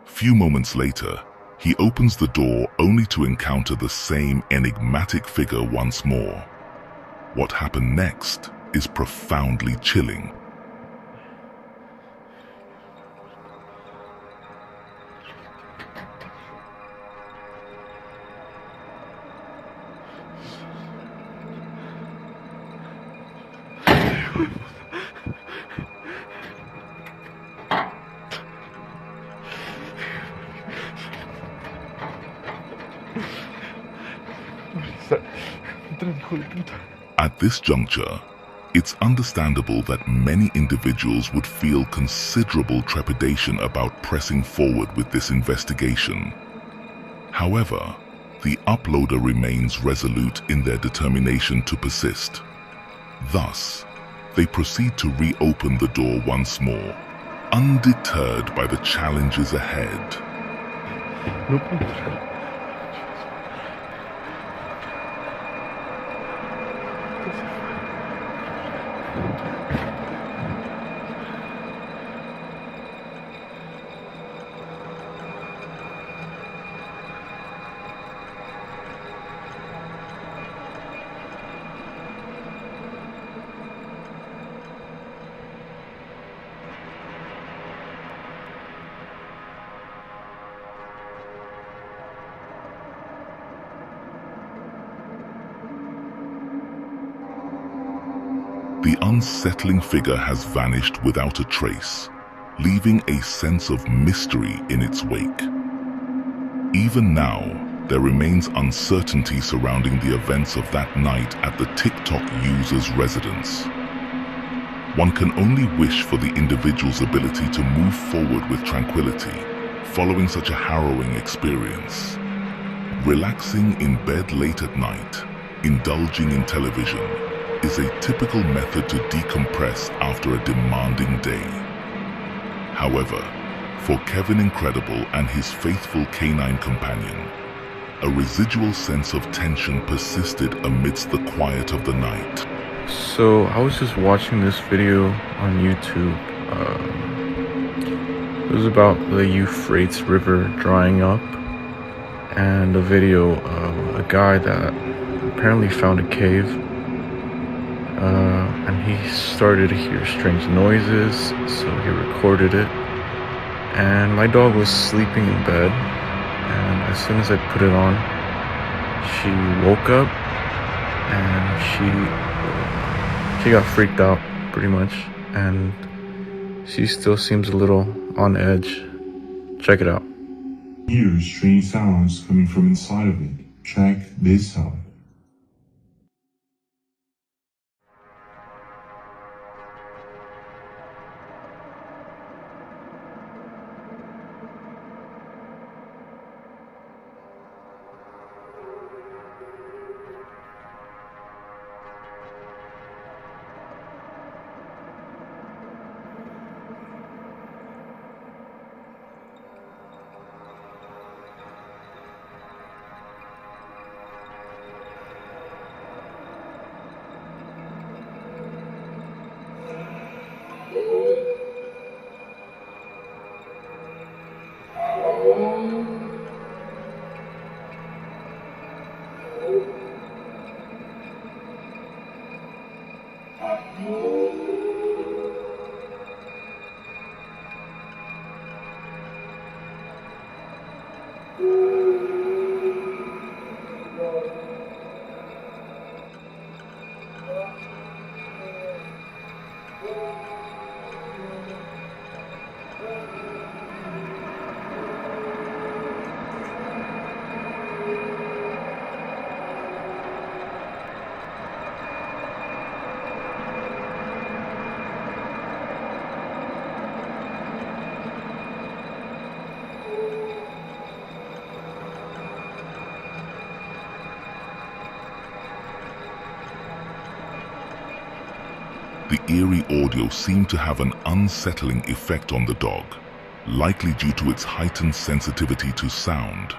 Few moments later, he opens the door only to encounter the same enigmatic figure once more. What happened next is profoundly chilling. At this juncture, it's understandable that many individuals would feel considerable trepidation about pressing forward with this investigation. However, the uploader remains resolute in their determination to persist. Thus, they proceed to reopen the door once more, undeterred by the challenges ahead. The unsettling figure has vanished without a trace, leaving a sense of mystery in its wake. Even now, there remains uncertainty surrounding the events of that night at the TikTok user's residence. One can only wish for the individual's ability to move forward with tranquility following such a harrowing experience. Relaxing in bed late at night, indulging in television, is a typical method to decompress after a demanding day. However, for Kevin Incredible and his faithful canine companion, a residual sense of tension persisted amidst the quiet of the night. So I was just watching this video on YouTube. It was about the Euphrates River drying up, and a video of a guy that apparently found a cave. And he started to hear strange noises, so he recorded it. And my dog was sleeping in bed, and as soon as I put it on, she woke up, and she got freaked out pretty much, and she still seems a little on edge. Check it out. Hear strange sounds coming from inside of it. Check this out. The eerie audio seemed to have an unsettling effect on the dog, likely due to its heightened sensitivity to sound.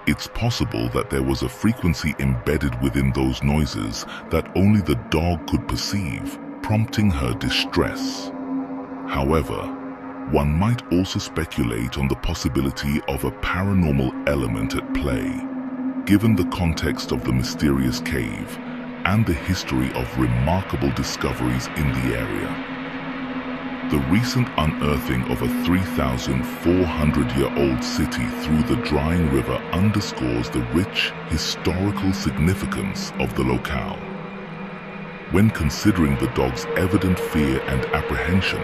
It's possible that there was a frequency embedded within those noises that only the dog could perceive, prompting her distress. However, one might also speculate on the possibility of a paranormal element at play, given the context of the mysterious cave and the history of remarkable discoveries in the area. The recent unearthing of a 3,400-year-old city through the drying river underscores the rich historical significance of the locale. When considering the dog's evident fear and apprehension,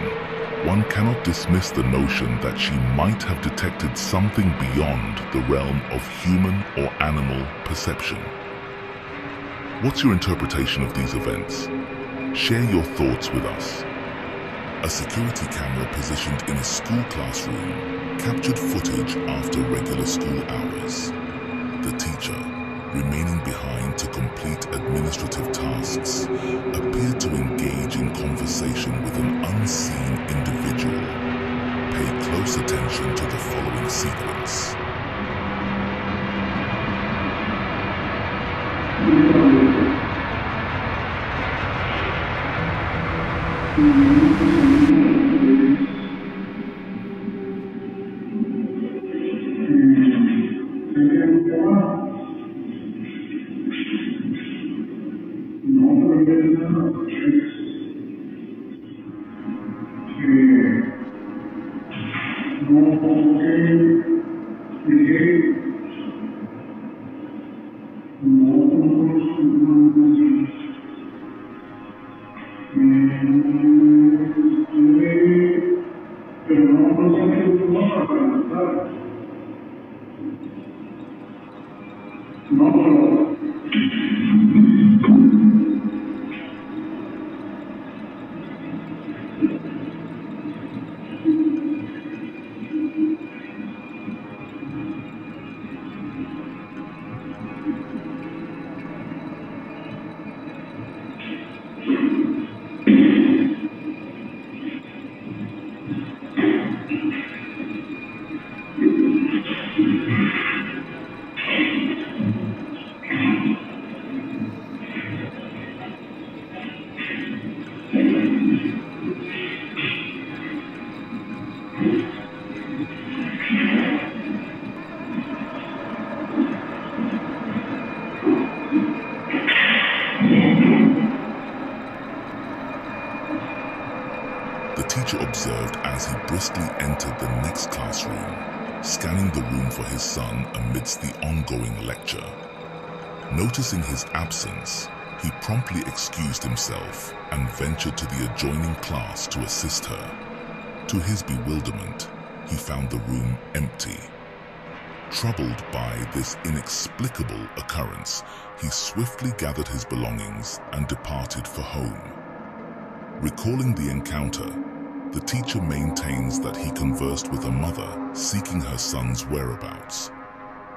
one cannot dismiss the notion that she might have detected something beyond the realm of human or animal perception. What's your interpretation of these events? Share your thoughts with us. A security camera positioned in a school classroom captured footage after regular school hours. The teacher, remaining behind to complete administrative tasks, appeared to engage in conversation with an unseen individual. Pay close attention to the following sequence. The teacher observed as he briskly entered the next classroom, scanning the room for his son amidst the ongoing lecture. Noticing his absence, he promptly excused himself and ventured to the adjoining class to assist her. To his bewilderment, he found the room empty. Troubled by this inexplicable occurrence, he swiftly gathered his belongings and departed for home. Recalling the encounter, the teacher maintains that he conversed with a mother seeking her son's whereabouts.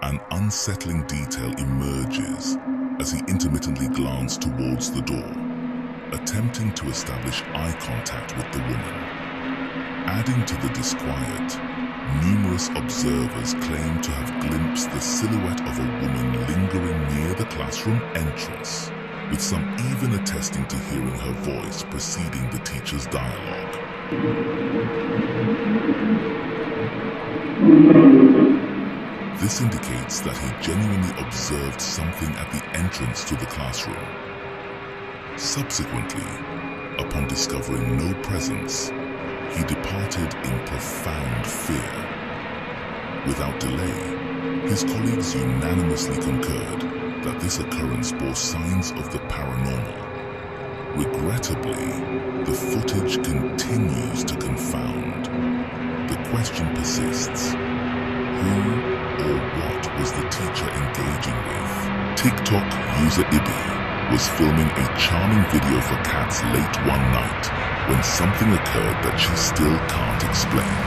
An unsettling detail emerges as he intermittently glanced towards the door, attempting to establish eye contact with the woman. Adding to the disquiet, numerous observers claim to have glimpsed the silhouette of a woman lingering near the classroom entrance, with some even attesting to hearing her voice preceding the teacher's dialogue. This indicates that he genuinely observed something at the entrance to the classroom. Subsequently, upon discovering no presence, he departed in profound fear. Without delay, his colleagues unanimously concurred that this occurrence bore signs of the paranormal. Regrettably, the footage continues to confound. The question persists: who or what was the teacher engaging with? TikTok user Ibi was filming a charming video for cats late one night when something occurred that she still can't explain.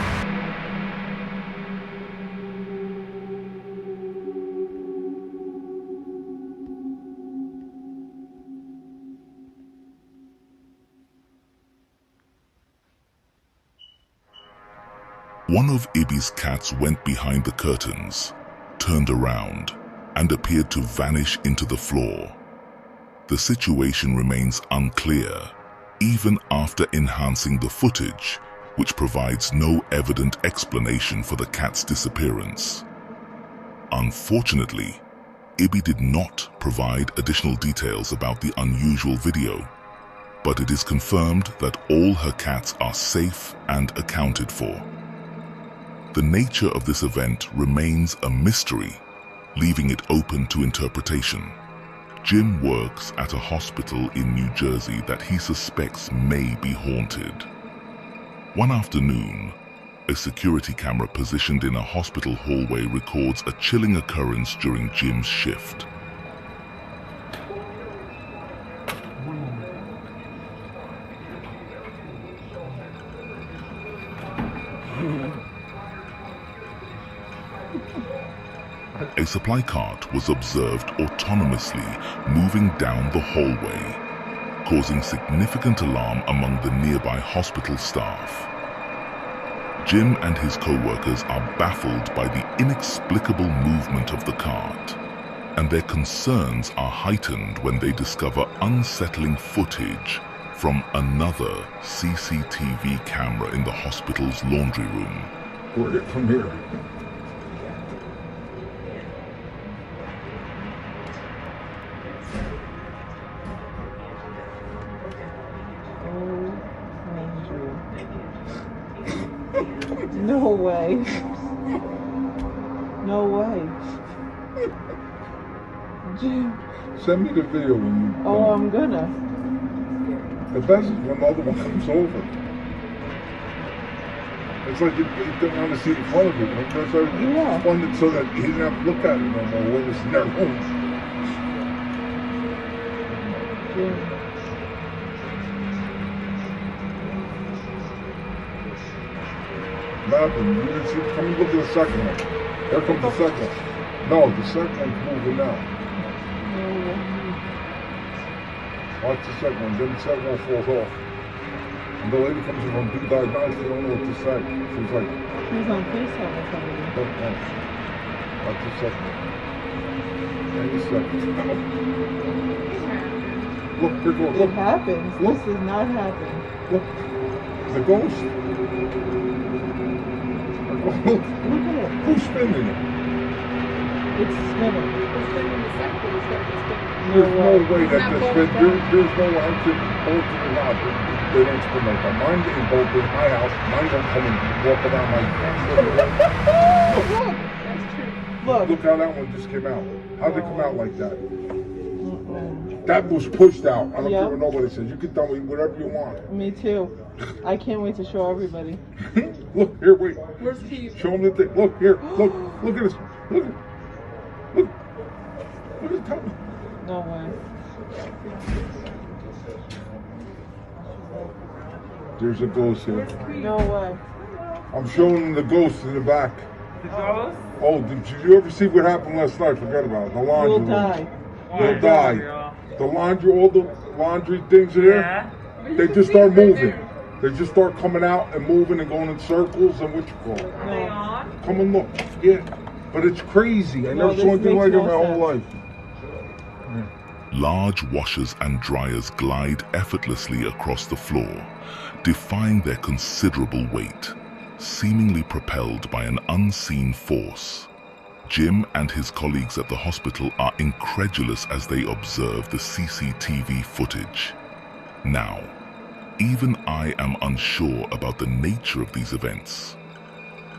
One of Ibi's cats went behind the curtains, turned around, and appeared to vanish into the floor. The situation remains unclear, even after enhancing the footage, which provides no evident explanation for the cat's disappearance. Unfortunately, Ibby did not provide additional details about the unusual video, but it is confirmed that all her cats are safe and accounted for. The nature of this event remains a mystery, leaving it open to interpretation. Jim works at a hospital in New Jersey that he suspects may be haunted. One afternoon, a security camera positioned in a hospital hallway records a chilling occurrence during Jim's shift. A supply cart was observed autonomously moving down the hallway, causing significant alarm among the nearby hospital staff. Jim and his co-workers are baffled by the inexplicable movement of the cart, and their concerns are heightened when they discover unsettling footage from another CCTV camera in the hospital's laundry room. Where'd it from here? No way. No way. Jim. Send me the video when you... Oh, I'm gonna. The best is when the other one comes over. It's like you don't want to see the front of it. That's why I funded so that he didn't have to look at it no more when it's in their room. Jim. Nothing. You didn't see. Come look at the second one. There comes the second one. No, the second one's moving now. Watch the second one. Then the second one falls off. And the lady comes in from Do Diagnostics. They don't know what to say. She's like... She's on FaceTime or something. Watch the second one. Any second. Look, look. It happens. Look. This does not happen. Look. The ghost. Look at it. Who's spinning it? It's spinning. There's no way that this spin. There's no way I'm sitting bolted around. They don't spin like that. Mine getting bolted in my house. Mine don't come and walk around my... Look how that one just came out. How'd it come out like that? That was pushed out. I don't care what nobody says. You can tell me whatever you want. Me too. I can't wait to show everybody. Look, here, wait. Where's Steve? Show them the thing. Look, here. Look at this. Look at the tummy. No way. There's a ghost here. No way. I'm showing them the ghost in the back. The ghost? Oh, did you ever see what happened last night? Forget about it. The laundry You'll room. die. You'll die. The laundry, all the laundry things are there. They just start moving. They just start coming out and moving and going in circles and what you call it. No. Come and look. Yeah. But it's crazy. I never saw anything like it in my whole life. Large washers and dryers glide effortlessly across the floor, defying their considerable weight, seemingly propelled by an unseen force. Jim and his colleagues at the hospital are incredulous as they observe the CCTV footage. Now, even I am unsure about the nature of these events.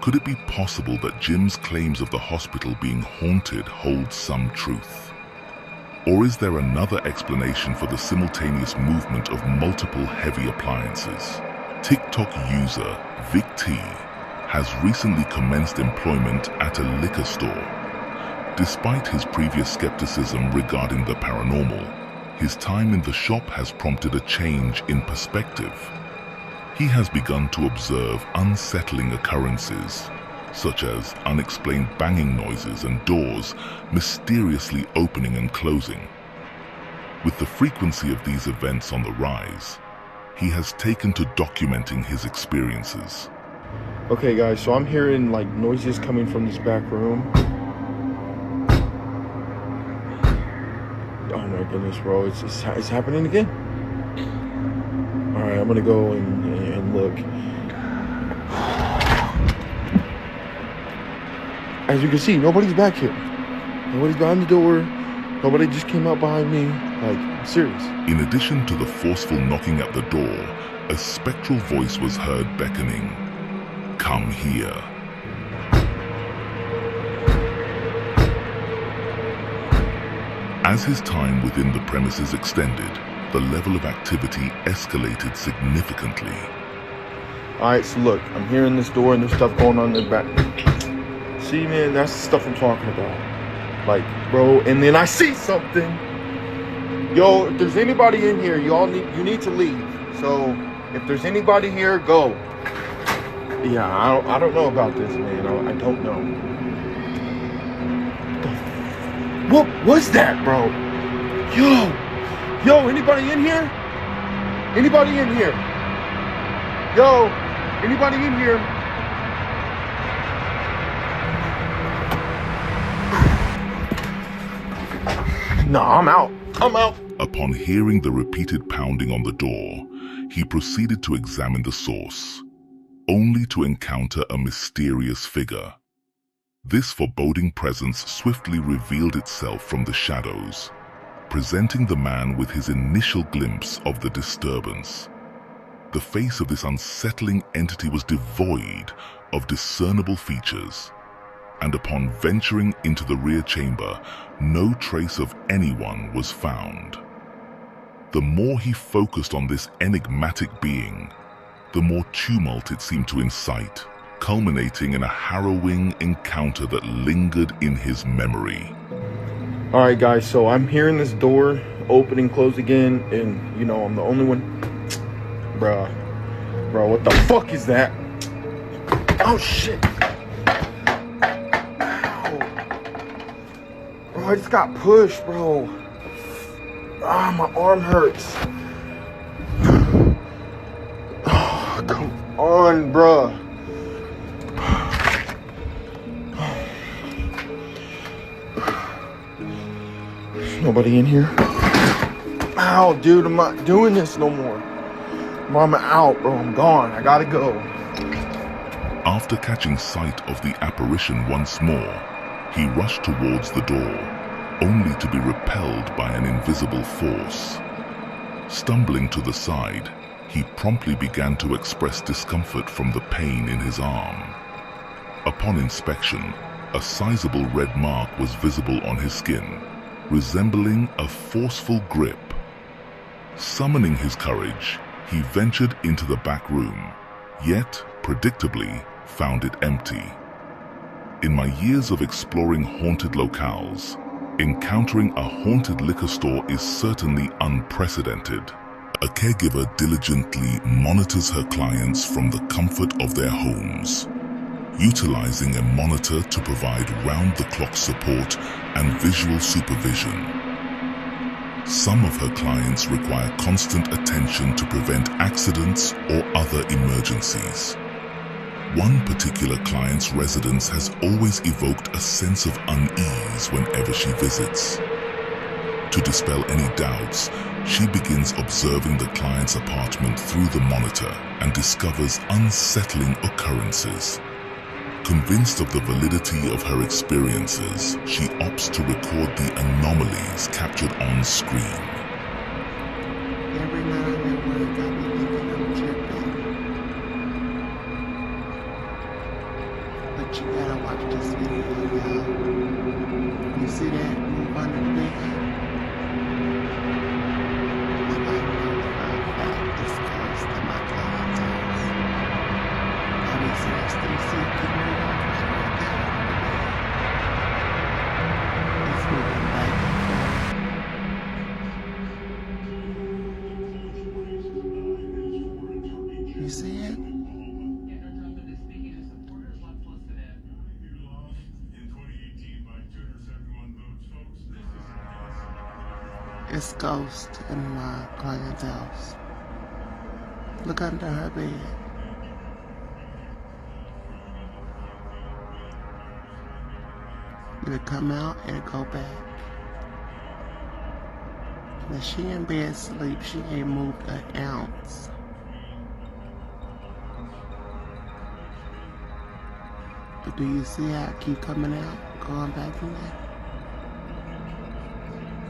Could it be possible that Jim's claims of the hospital being haunted hold some truth? Or is there another explanation for the simultaneous movement of multiple heavy appliances? TikTok user Vic T has recently commenced employment at a liquor store. Despite his previous skepticism regarding the paranormal, his time in the shop has prompted a change in perspective. He has begun to observe unsettling occurrences, such as unexplained banging noises and doors mysteriously opening and closing. With the frequency of these events on the rise, he has taken to documenting his experiences. Okay guys, so I'm hearing like noises coming from this back room. Oh my goodness, bro, it's happening again. gonna go and look. As you can see, nobody's back here. Nobody's behind the door. Nobody just came out behind me. Like, I'm serious. In addition to the forceful knocking at the door, a spectral voice was heard beckoning, "Come here." As his time within the premises extended, the level of activity escalated significantly. Alright, so look, I'm hearing this door and there's stuff going on in the back. See, man, that's the stuff I'm talking about. Like, bro, and then I see something. Yo, if there's anybody in here, you need to leave. So, if there's anybody here, go. Yeah, I don't know about this, man. I don't know. What was that, bro? Yo, anybody in here? Anybody in here? Yo, anybody in here? No, I'm out. Upon hearing the repeated pounding on the door, he proceeded to examine the source, only to encounter a mysterious figure. This foreboding presence swiftly revealed itself from the shadows, presenting the man with his initial glimpse of the disturbance. The face of this unsettling entity was devoid of discernible features, and upon venturing into the rear chamber, no trace of anyone was found. The more he focused on this enigmatic being, the more tumult it seemed to incite, culminating in a harrowing encounter that lingered in his memory. Alright guys, so I'm hearing this door open and close again, and you know, I'm the only one. Bruh, what the fuck is that? Oh shit. Ow. Bro, I just got pushed, bro. Ah, my arm hurts. Oh, come on, bruh. Nobody in here? Ow, dude, I'm not doing this no more. Bro, I'm out, bro. I'm gone. I gotta go. After catching sight of the apparition once more, he rushed towards the door, only to be repelled by an invisible force. Stumbling to the side, he promptly began to express discomfort from the pain in his arm. Upon inspection, a sizable red mark was visible on his skin, resembling a forceful grip. Summoning his courage, he ventured into the back room, yet, predictably, found it empty. In my years of exploring haunted locales, encountering a haunted liquor store is certainly unprecedented. A caregiver diligently monitors her clients from the comfort of their homes, utilizing a monitor to provide round-the-clock support and visual supervision. Some of her clients require constant attention to prevent accidents or other emergencies. One particular client's residence has always evoked a sense of unease whenever she visits. To dispel any doubts, she begins observing the client's apartment through the monitor and discovers unsettling occurrences. Convinced of the validity of her experiences, she opts to record the anomalies captured on screen. Every night I'm at work, I be thinking I'm tripping. But you gotta watch this video, y'all. You see that move under the bed? I know for a fact this goes to my client's house. I mean, seriously, see it keep moving right there. It's moving back and forth. You see it? It's ghost in my client's house. Look under her bed. It'll come out and it'll go back. Now she in bed asleep, she ain't moved an ounce. Do you see how it keep coming out, going back in there?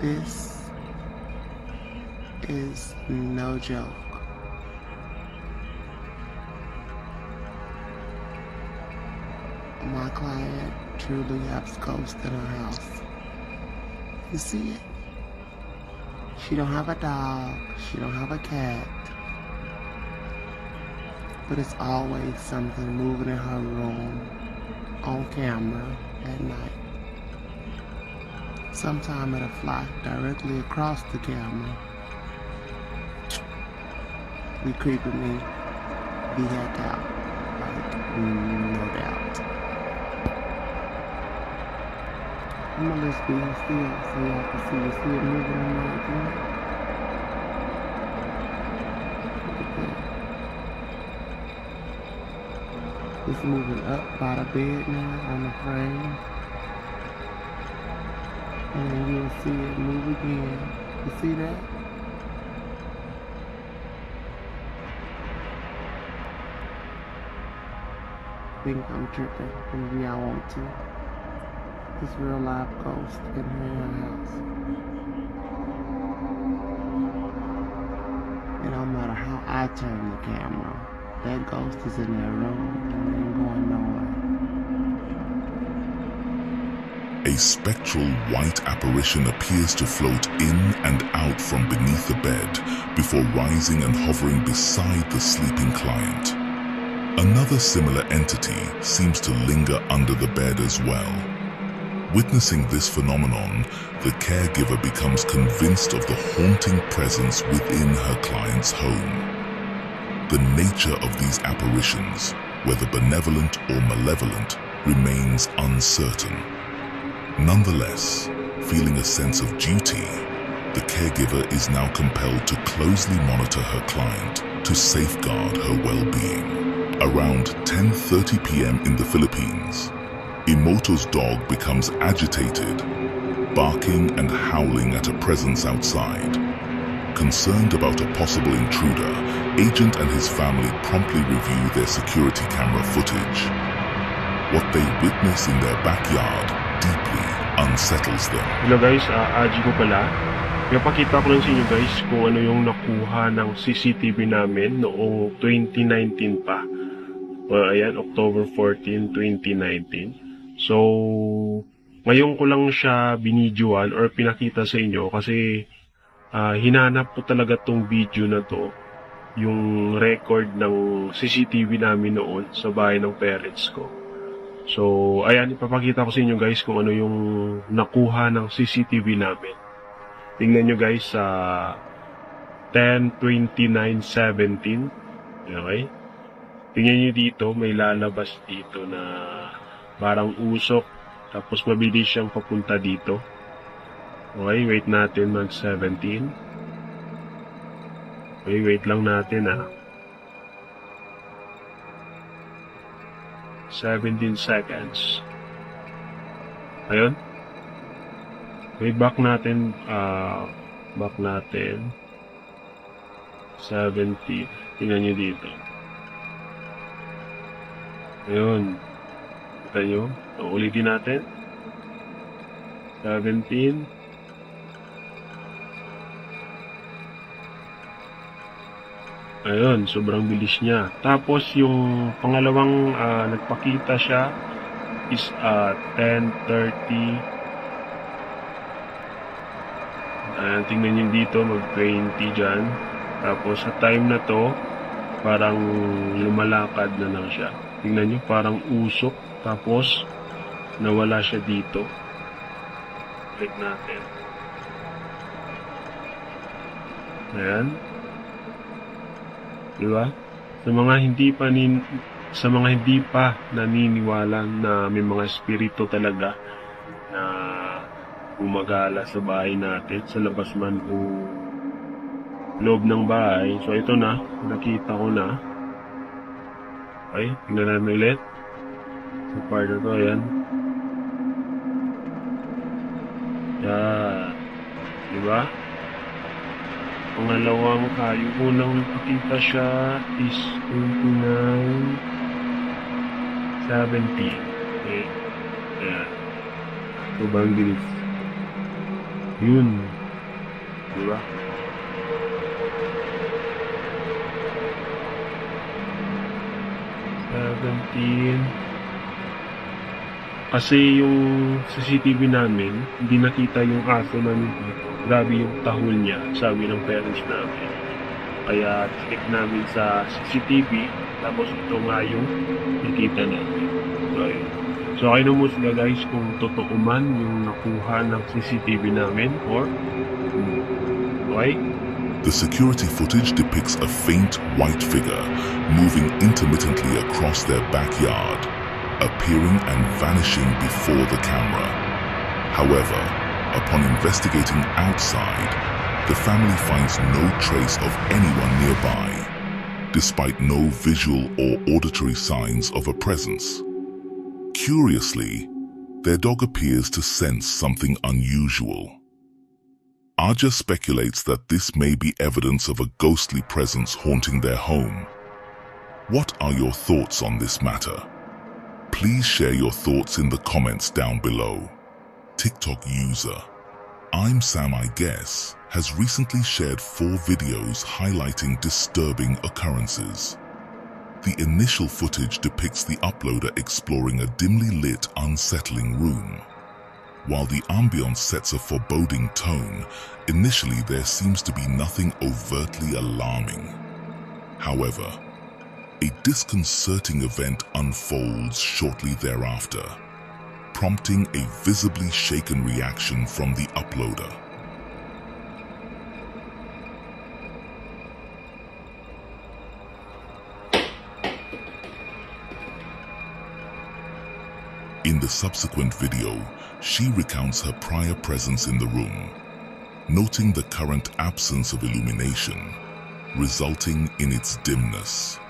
This is no joke. My client truly has ghosts in her house. You see it? She don't have a dog, she don't have a cat, but it's always something moving in her room on camera at night. Sometime it'll fly directly across the camera. Be creeping me the heck out, like no doubt. I'm gonna just be still so y'all can see it moving on my again. Look at that. It's moving up by the bed now on the frame. And then you'll see it move again. You see that? Think I'm tripping. Maybe I want to. This real live ghost in her house. It don't matter how I turn the camera. That ghost is in that room and it ain't going nowhere. A spectral white apparition appears to float in and out from beneath the bed before rising and hovering beside the sleeping client. Another similar entity seems to linger under the bed as well. Witnessing this phenomenon, the caregiver becomes convinced of the haunting presence within her client's home. The nature of these apparitions, whether benevolent or malevolent, remains uncertain. Nonetheless, feeling a sense of duty, the caregiver is now compelled to closely monitor her client to safeguard her well-being. Around 10:30 p.m. in the Philippines, Imoto's dog becomes agitated, barking and howling at a presence outside. Concerned about a possible intruder, Agent and his family promptly review their security camera footage. What they witness in their backyard deeply unsettles them. Hello guys, Aji ko pala. Ipapakita ko lang sa inyo guys kung ano yung nakuha ng CCTV namin noong 2019 pa. Ayan, October 14, 2019. So, ngayon ko lang siya binidyoan or pinakita sa inyo kasi hinanap ko talaga tong video na to, yung record ng CCTV namin noon sa bahay ng parents ko. So, ayan, ipapakita ko sa inyo guys kung ano yung nakuha ng CCTV namin. Tingnan nyo guys sa 10:29:17. Okay? Tingnan nyo dito, may lalabas dito na parang usok. Tapos mabilis siyang papunta dito. Okay, wait natin mag-17. Okay, wait lang natin 17 seconds. Ayun. Okay, back natin 70. Tingnan nyo dito. Ayun. Kita nyo? Ulitin natin. 17. Ayun, sobrang bilis niya. Tapos yung pangalawang nagpakita siya is 10:30. Ayan, tingnan nyo dito, mag-20 dyan. Tapos sa time na to, parang lumalakad na lang siya. Tingnan nyo, parang usok. Tapos, nawala siya dito. Click natin. Ayan. Diba? Sa mga hindi pa naniniwala na may mga espiritu talaga na gumagala sa bahay natin, sa labas man o loob ng bahay. So, ito na. Nakita ko na. Okay, tingnan namin ulit. Sa part na to, ayan. Yan. Diba? Pangalawang yung unang nakita siya is 29:17. Okay? Ayan. Sobrang dilis. Yun. Diba? Kasi yung CCTV namin, hindi nakita yung aso namin dito. Grabe yung tahol niya, sabi ng parents namin. Kaya check namin sa CCTV, tapos ito nga yung nakita namin. So, ayun. So, kayo na musga guys kung totoo man yung nakuha ng CCTV namin or okay? The security footage depicts a faint white figure moving intermittently across their backyard, appearing and vanishing before the camera. However, upon investigating outside, the family finds no trace of anyone nearby, despite no visual or auditory signs of a presence. Curiously, their dog appears to sense something unusual. Aja speculates that this may be evidence of a ghostly presence haunting their home. What are your thoughts on this matter? Please share your thoughts in the comments down below. TikTok user I'm Sam I Guess has recently shared 4 videos highlighting disturbing occurrences. The initial footage depicts the uploader exploring a dimly lit, unsettling room. While the ambience sets a foreboding tone, initially there seems to be nothing overtly alarming. However, a disconcerting event unfolds shortly thereafter, prompting a visibly shaken reaction from the uploader. In the subsequent video, she recounts her prior presence in the room, noting the current absence of illumination, resulting in its dimness.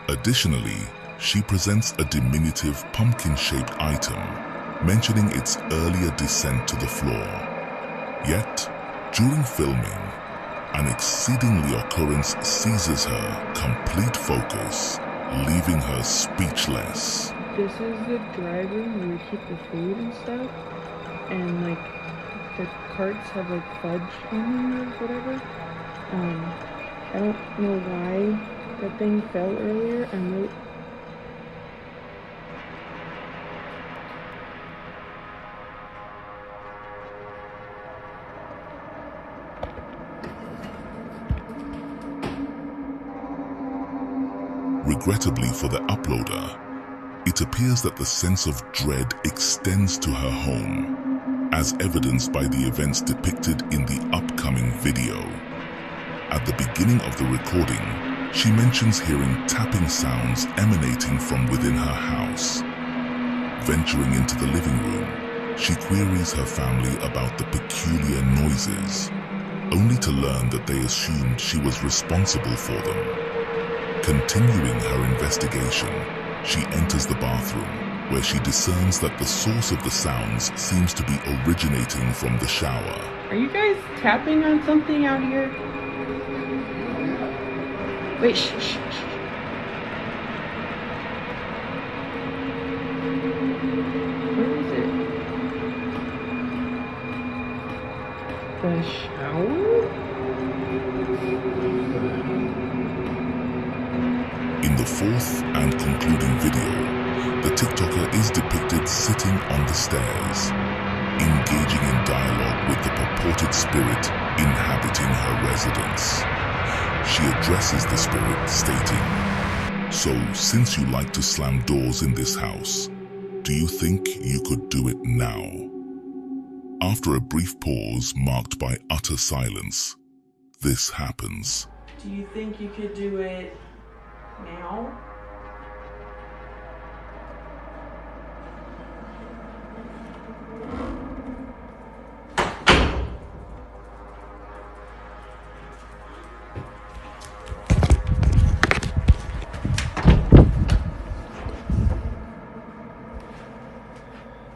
Additionally, she presents a diminutive pumpkin-shaped item, mentioning its earlier descent to the floor. Yet, during filming, an exceedingly occurrence seizes her complete focus, leaving her speechless. This is the dry room where we keep the food and stuff, and like the carts have like fudge on them or whatever. I don't know why that thing fell earlier. Regrettably for the uploader, it appears that the sense of dread extends to her home, as evidenced by the events depicted in the upcoming video. At the beginning of the recording, she mentions hearing tapping sounds emanating from within her house. Venturing into the living room, she queries her family about the peculiar noises, only to learn that they assumed she was responsible for them. Continuing her investigation, she enters the bathroom, where she discerns that the source of the sounds seems to be originating from the shower. Are you guys tapping on something out here? Wait, shh, shh, shh. Where is it? The shower? In the fourth and concluding video, the TikToker is depicted sitting on the stairs, engaging in dialogue with the purported spirit inhabiting her residence. She addresses the spirit, stating, "So, since you like to slam doors in this house, do you think you could do it now?" After a brief pause marked by utter silence, this happens. Do you think you could do it now?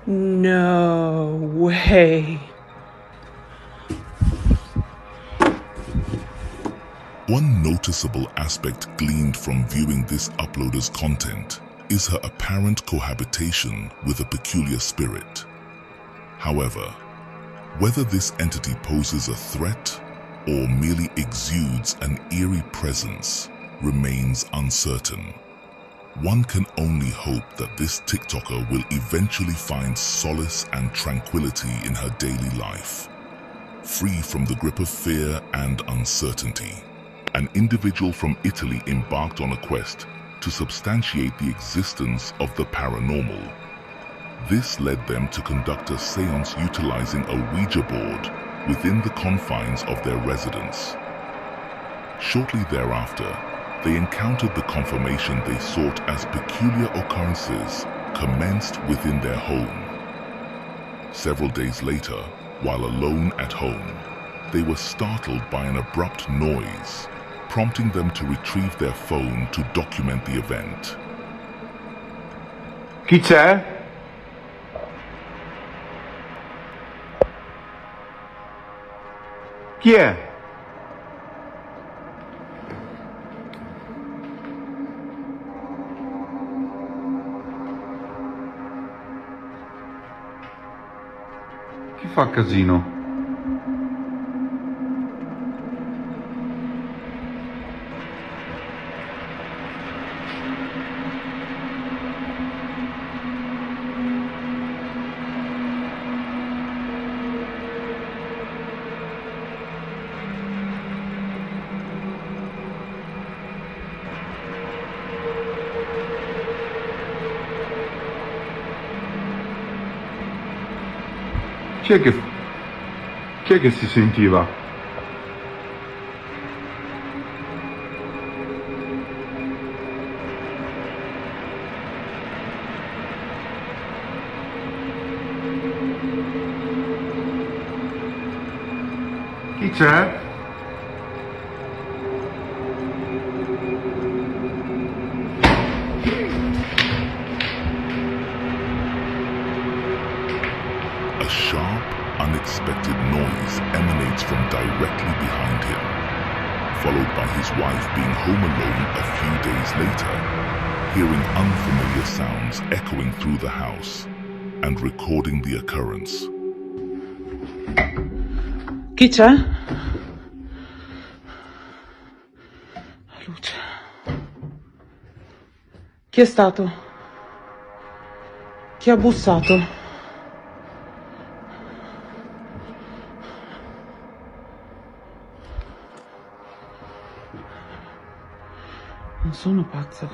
No way. One noticeable aspect gleaned from viewing this uploader's content is her apparent cohabitation with a peculiar spirit. However, whether this entity poses a threat or merely exudes an eerie presence remains uncertain. One can only hope that this TikToker will eventually find solace and tranquility in her daily life, free from the grip of fear and uncertainty. An individual from Italy embarked on a quest to substantiate the existence of the paranormal. This led them to conduct a seance utilizing a Ouija board within the confines of their residence. Shortly thereafter, they encountered the confirmation they sought as peculiar occurrences commenced within their home. Several days later, while alone at home, they were startled by an abrupt noise, prompting them to retrieve their phone to document the event. Chi c'è? Chi è? Chi fa casino? Chi è che si sentiva? Chi c'è? A sharp, unexpected noise emanates from directly behind him, followed by his wife being home alone a few days later, hearing unfamiliar sounds echoing through the house and recording the occurrence. Chi c'è? Luce. Chi è stato? Chi ha bussato? Non sono pazza.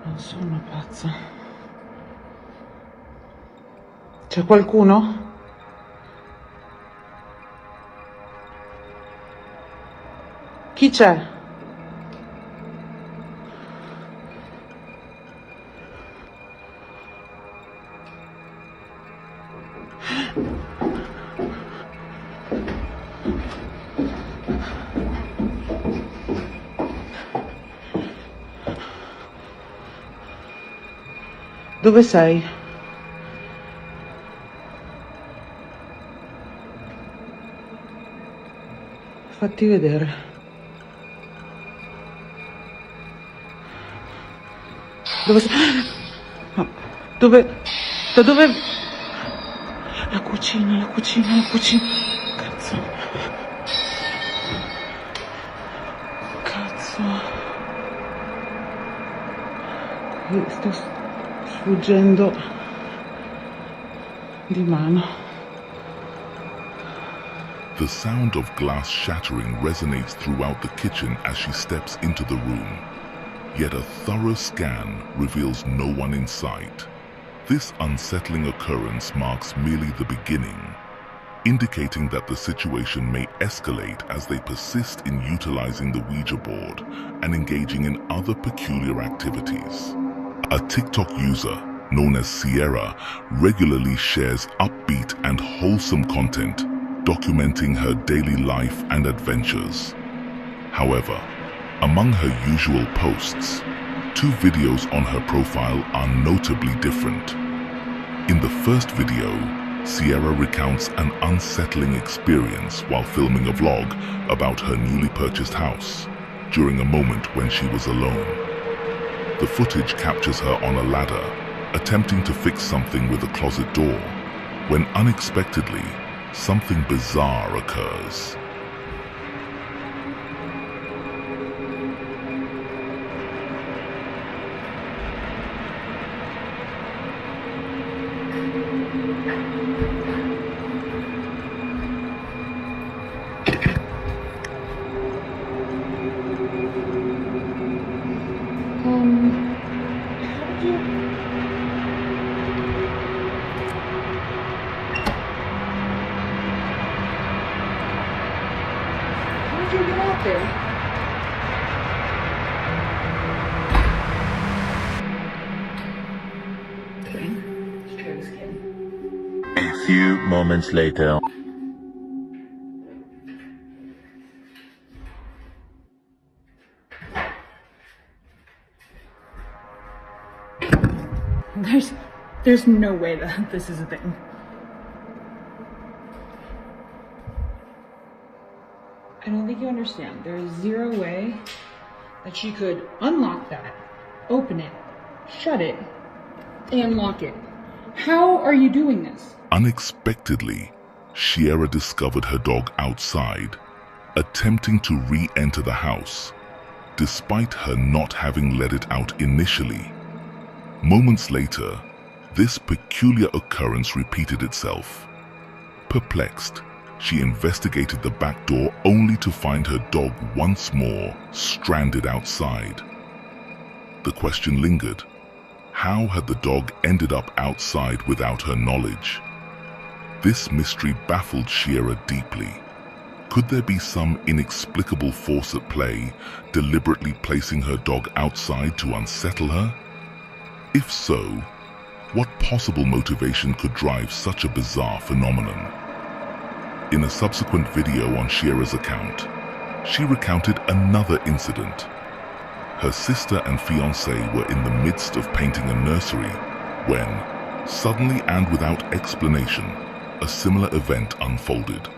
Non sono pazza. C'è qualcuno? Chi c'è? Dove sei? Fatti vedere. Dove sei? No, dove? Da dove? La cucina, la cucina, la cucina. Cazzo. Cazzo. Qui sto sfuggendo di mano. The sound of glass shattering resonates throughout the kitchen as she steps into the room. Yet a thorough scan reveals no one in sight. This unsettling occurrence marks merely the beginning, indicating that the situation may escalate as they persist in utilizing the Ouija board and engaging in other peculiar activities. A TikTok user known as Sierra regularly shares upbeat and wholesome content, documenting her daily life and adventures. However, among her usual posts, 2 videos on her profile are notably different. In the first video, Sierra recounts an unsettling experience while filming a vlog about her newly purchased house. during a moment when she was alone. The footage captures her on a ladder, attempting to fix something with a closet door, when unexpectedly, something bizarre occurs. How did you get out there? A few moments later. There's no way that this is a thing. I don't think you understand. There is zero way that she could unlock that, open it, shut it, and lock it. How are you doing this? Unexpectedly, Sierra discovered her dog outside, attempting to re-enter the house, despite her not having let it out initially. Moments later, this peculiar occurrence repeated itself. Perplexed, she investigated the back door only to find her dog once more stranded outside. The question lingered: how had the dog ended up outside without her knowledge? This mystery baffled Sierra deeply. Could there be some inexplicable force at play, deliberately placing her dog outside to unsettle her? If so, what possible motivation could drive such a bizarre phenomenon? In a subsequent video on Sierra's account, she recounted another incident. Her sister and fiancé were in the midst of painting a nursery when, suddenly and without explanation, a similar event unfolded.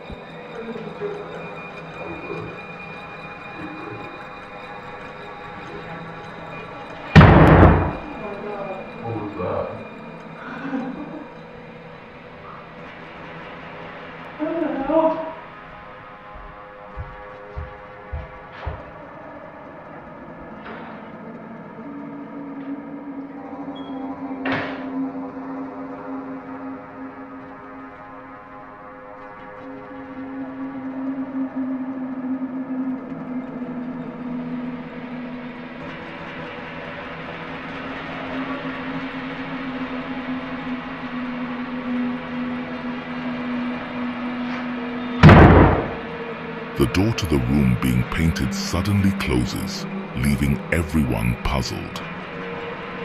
The door to the room being painted suddenly closes, leaving everyone puzzled.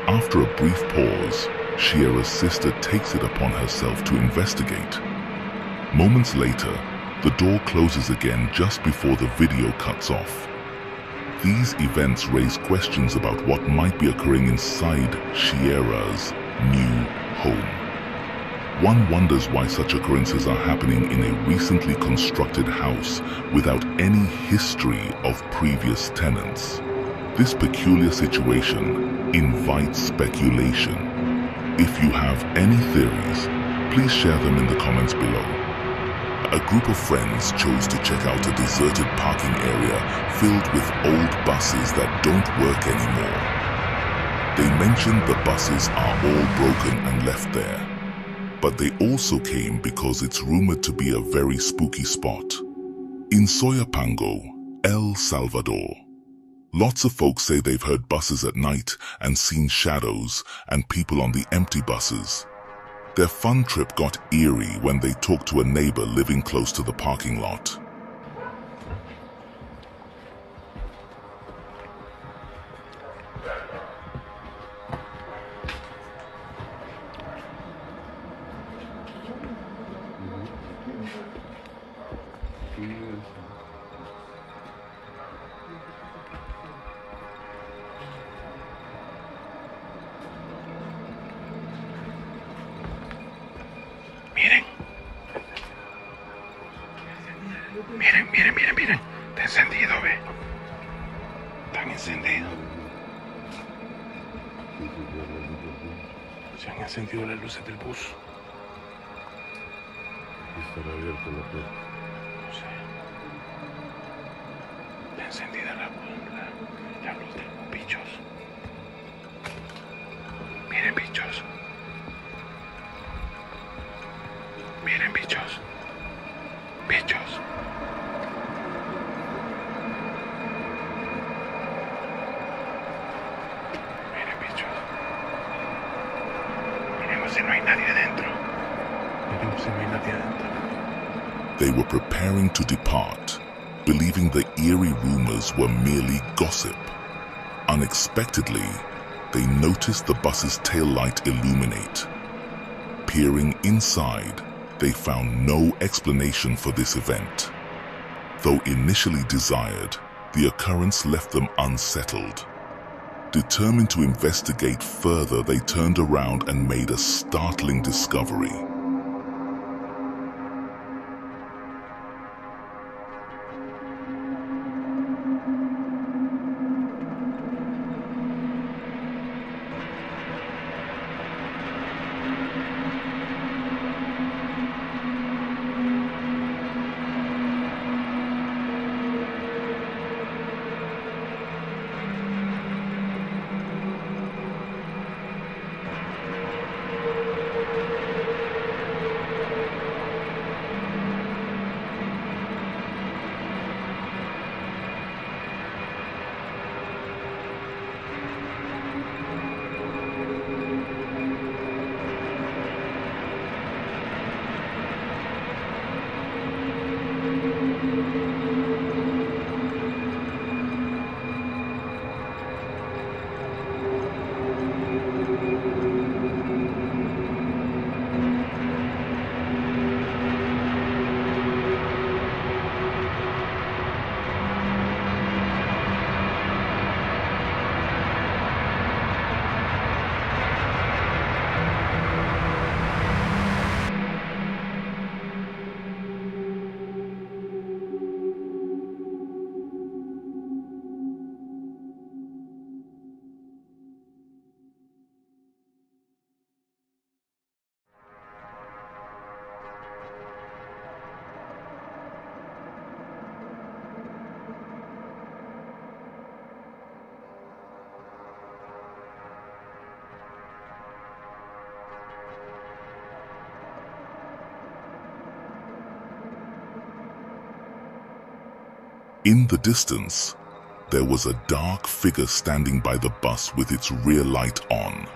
After a brief pause, Sierra's sister takes it upon herself to investigate. Moments later, the door closes again just before the video cuts off. These events raise questions about what might be occurring inside Sierra's new home. One wonders why such occurrences are happening in a recently constructed house without any history of previous tenants. This peculiar situation invites speculation. If you have any theories, please share them in the comments below. A group of friends chose to check out a deserted parking area filled with old buses that don't work anymore. They mentioned the buses are all broken and left there. But they also came because it's rumored to be a very spooky spot. In Soyapango, El Salvador, lots of folks say they've heard buses at night and seen shadows and people on the empty buses. Their fun trip got eerie when they talked to a neighbor living close to the parking lot. Miren, está encendido, ve. Se han encendido las luces del bus. Estará abierta la puerta. No sé. Está encendida la luz del bus, bichos. Miren, bichos. Miren, bichos. Bichos. Miren, bichos. Miremos si no hay nadie adentro. Miremos si no hay nadie adentro. They were preparing to depart, believing the eerie rumors were merely gossip. Unexpectedly, they noticed the bus's taillight illuminate. Peering inside, they found no explanation for this event. Though initially desired, the occurrence left them unsettled. Determined to investigate further, they turned around and made a startling discovery. In the distance, there was a dark figure standing by the bus with its rear light on.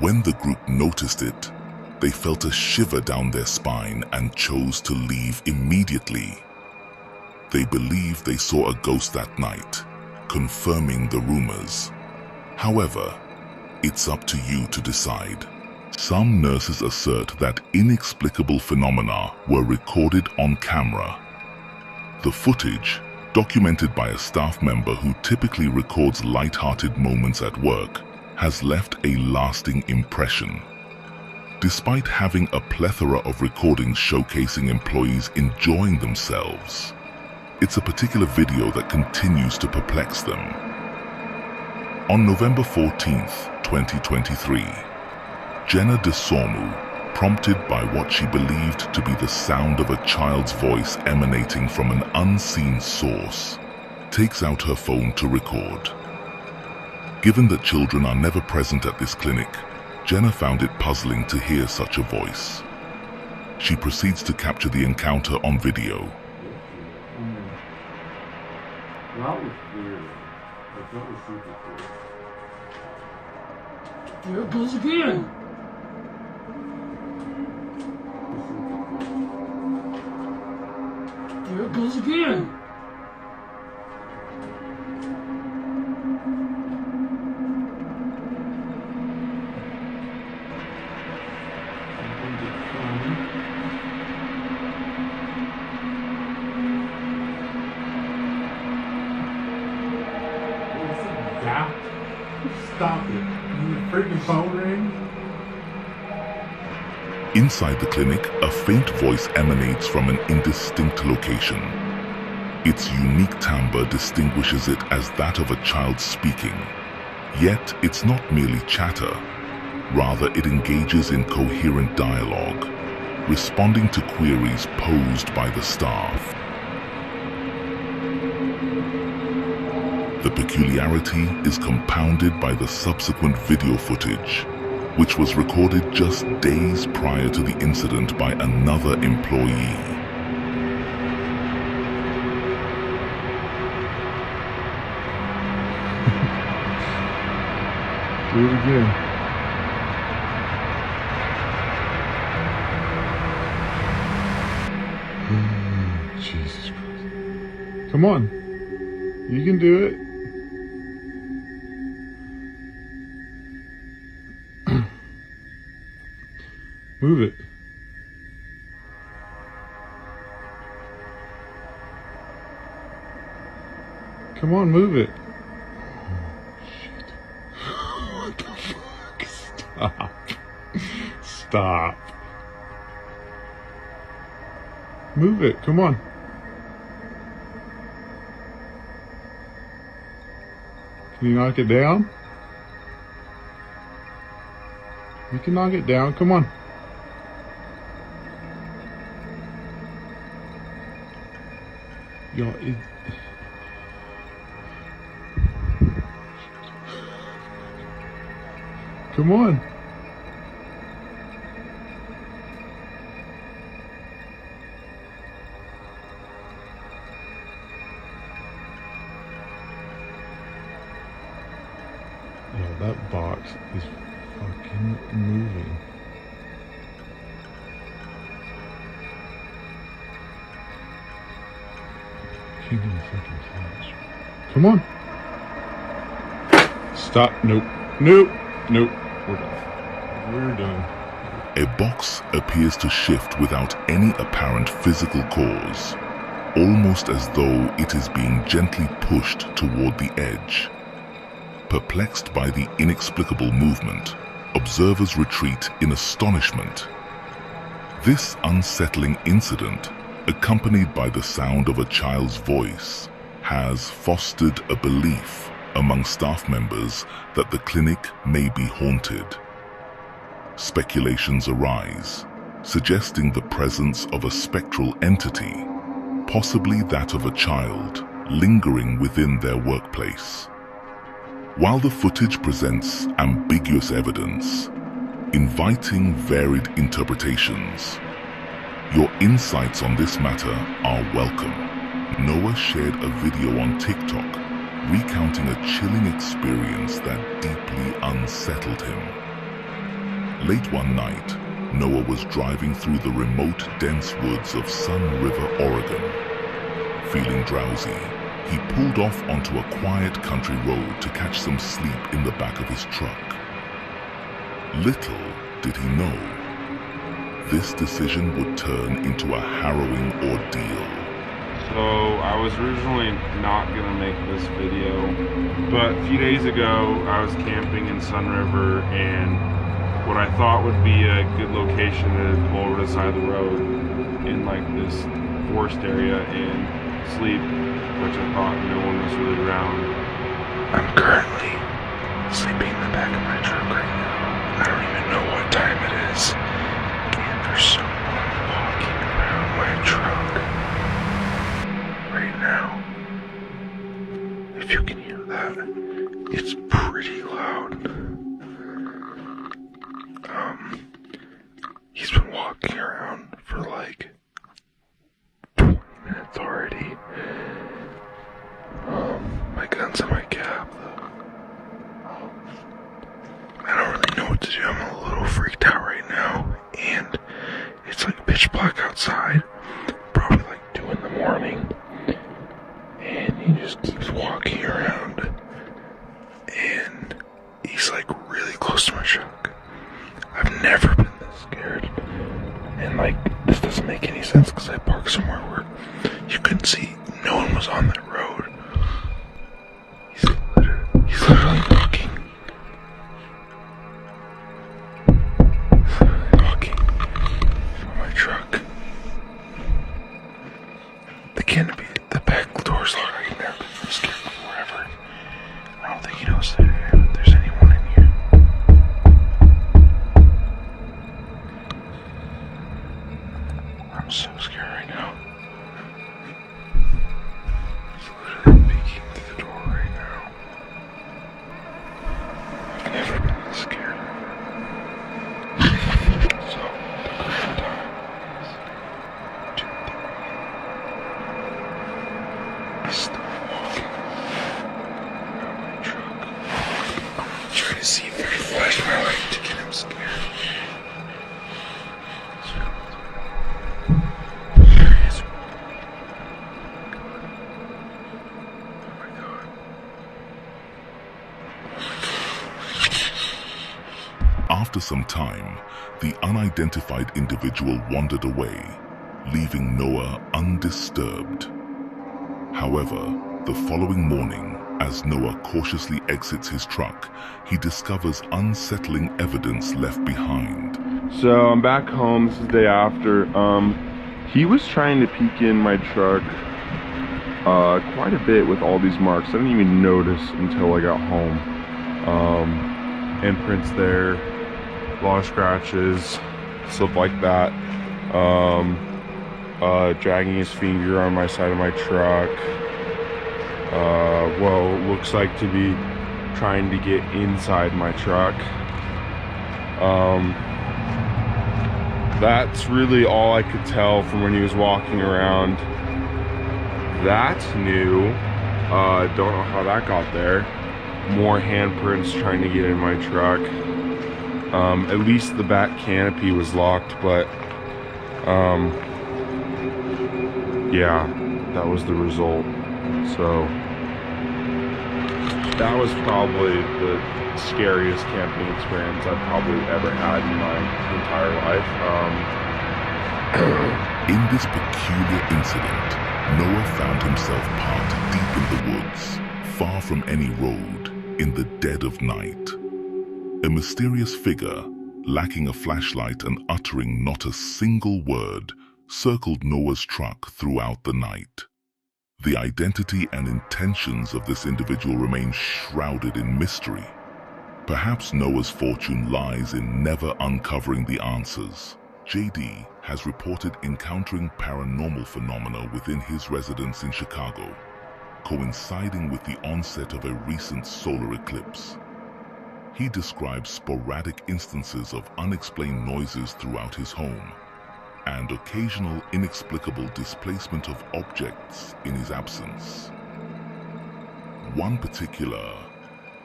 When the group noticed it, they felt a shiver down their spine and chose to leave immediately. They believe they saw a ghost that night, confirming the rumors. However, it's up to you to decide. Some nurses assert that inexplicable phenomena were recorded on camera. The footage, documented by a staff member who typically records light-hearted moments at work, has left a lasting impression. Despite having a plethora of recordings showcasing employees enjoying themselves, it's a particular video that continues to perplex them. On November 14th, 2023, Jenna DeSormu, prompted by what she believed to be the sound of a child's voice emanating from an unseen source, takes out her phone to record. Given that children are never present at this clinic, Jenna found it puzzling to hear such a voice. She proceeds to capture the encounter on video. That was weird. Like, that was super cool. Here it goes again. Here it goes again. Stop it. You freaking phone ring? Inside the clinic, a faint voice emanates from an indistinct location. Its unique timbre distinguishes it as that of a child speaking. Yet, it's not merely chatter. Rather, it engages in coherent dialogue, responding to queries posed by the staff. The peculiarity is compounded by the subsequent video footage, which was recorded just days prior to the incident by another employee. Do it again. Jesus Christ. Come on. You can do it. Move it. Come on, move it. Oh, shit. What the fuck? Stop. Stop. Move it. Come on. Can you knock it down? You can knock it down. Come on. Y'all, come on. Yo, that box is fucking moving. Can't even fucking catch. Come on. Stop. Nope. Nope. Nope. We're done. We're done. A box appears to shift without any apparent physical cause, almost as though it is being gently pushed toward the edge. Perplexed by the inexplicable movement, observers retreat in astonishment. This unsettling incident, accompanied by the sound of a child's voice, has fostered a belief among staff members that the clinic may be haunted. Speculations arise, suggesting the presence of a spectral entity, possibly that of a child, lingering within their workplace. While the footage presents ambiguous evidence, inviting varied interpretations, your insights on this matter are welcome. Noah shared a video on TikTok recounting a chilling experience that deeply unsettled him. Late one night, Noah was driving through the remote, dense woods of Sun River, Oregon. Feeling drowsy, he pulled off onto a quiet country road to catch some sleep in the back of his truck. Little did he know, this decision would turn into a harrowing ordeal. So I was originally not going to make this video, but a few days ago I was camping in Sun River, and what I thought would be a good location to pull over to the side of the road in like this forest area and sleep, which I thought no one was really around. I'm currently sleeping in the back of my truck right now. I don't even know what time it is. And there's someone walking around my truck right now. If you can hear that, it's pretty loud. He's been walking around for like 20 minutes already. My gun's in my cab though. I don't really know what to do. I'm a little freaked out right now, and it's like pitch black outside, probably like 2 in the morning, and he just keeps walking around, and he's like really close to my truck. I've never been this scared, and like this doesn't make any sense because I parked somewhere where you couldn't see, no one was on that road. He's literally walking. From my truck. The canopy, the back door's locked. I can never be scared forever. I don't think he knows that there's anyone in here. I'm so scared right now. He's literally peeking through the door right now. I've never been this scared. So, the current time is 2:30. He's still walking around my truck. I'm trying to see if I can flash my light to get him scared. After some time, the unidentified individual wandered away, leaving Noah undisturbed. However, the following morning, as Noah cautiously exits his truck, he discovers unsettling evidence left behind. So I'm back home, this is the day after. He was trying to peek in my truck quite a bit with all these marks. I didn't even notice until I got home. Imprints there, a lot of scratches, stuff like that. Dragging his finger on my side of my truck. Well, looks like to be trying to get inside my truck. That's really all I could tell from when he was walking around. That's new. Don't know how that got there. More handprints trying to get in my truck. At least the back canopy was locked, but yeah, that was the result. So that was probably the scariest camping experience I've probably ever had in my entire life. In this peculiar incident, Noah found himself parked deep in the woods, far from any road, in the dead of night. A mysterious figure, lacking a flashlight and uttering not a single word, circled Noah's truck throughout the night. The identity and intentions of this individual remain shrouded in mystery. Perhaps Noah's fortune lies in never uncovering the answers. JD has reported encountering paranormal phenomena within his residence in Chicago, coinciding with the onset of a recent solar eclipse. He describes sporadic instances of unexplained noises throughout his home and occasional inexplicable displacement of objects in his absence. One particular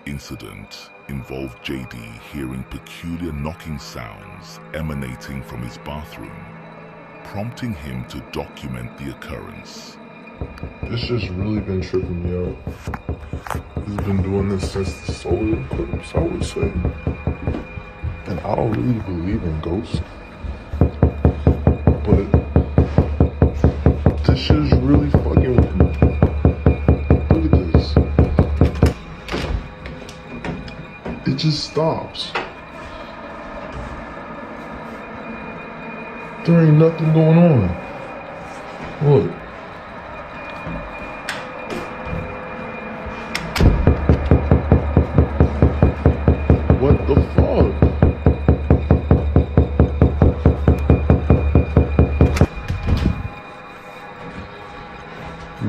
incident involved JD hearing peculiar knocking sounds emanating from his bathroom, prompting him to document the occurrence. This just really been tripping me out. He's been doing this since the solar eclipse, I would say. And I don't really believe in ghosts. But this shit is really fucking with me. Look at this. It just stops. There ain't nothing going on. Look. What the fuck?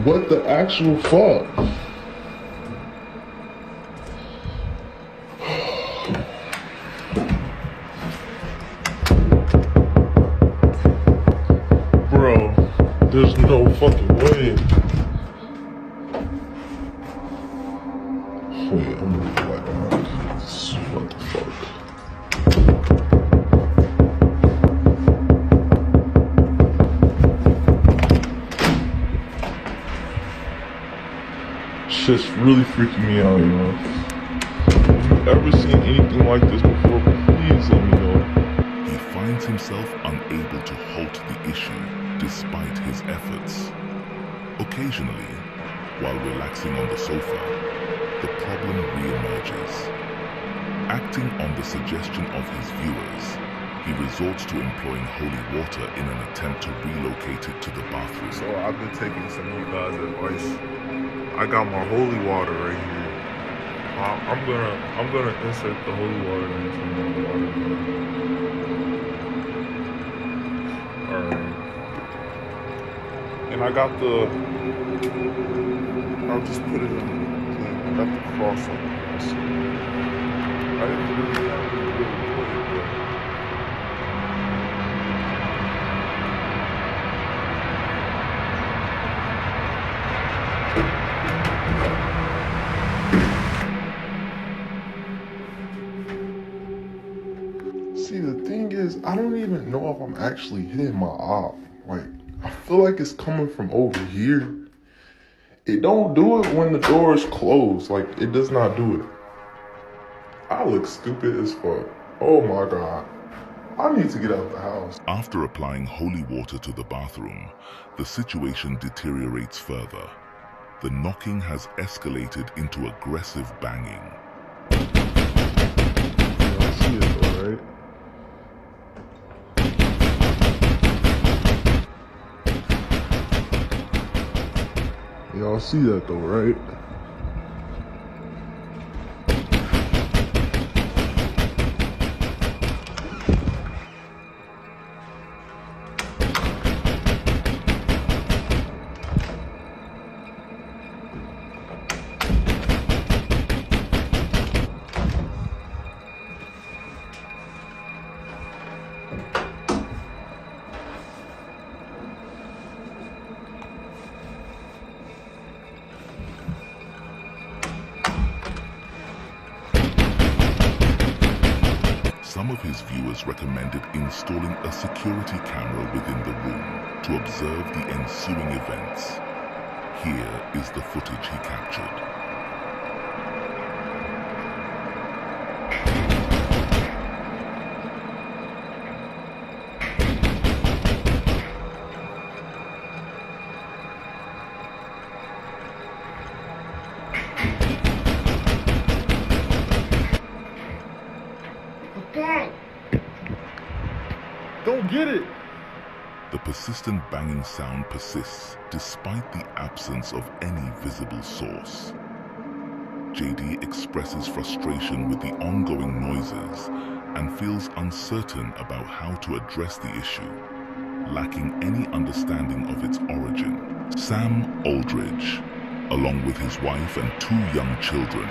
What the actual fuck? Bro, there's no fucking way. Wait, I'm gonna be like, what the fuck? Shit's really freaking me out, you know. If you've ever seen anything like this before, please let me know. He finds himself unable to halt the issue despite his efforts. Occasionally, while relaxing on the sofa, the problem re-emerges. Acting on the suggestion of his viewers, he resorts to employing holy water in an attempt to relocate it to the bathroom. So I've been taking some of you guys' advice. I got my holy water right here. I'm gonna insert the holy water into my water. Alright. And I got the, I'll just put it in the thing. I got the cross on it. So I didn't really have to really play it, but see, the thing is, I don't even know if I'm actually hitting my op. Like, I feel like it's coming from over here. It don't do it when the door is closed. Like, it does not do it. I look stupid as fuck. Oh my God. I need to get out the house. After applying holy water to the bathroom, the situation deteriorates further. The knocking has escalated into aggressive banging. Y'all see it though, right? Y'all see that though, right? Some of his viewers recommended installing a security camera within the room to observe the ensuing events. Here is the footage he captured. Don't get it! The persistent banging sound persists despite the absence of any visible source. JD expresses frustration with the ongoing noises and feels uncertain about how to address the issue, lacking any understanding of its origin. Sam Aldridge, along with his wife and 2 young children,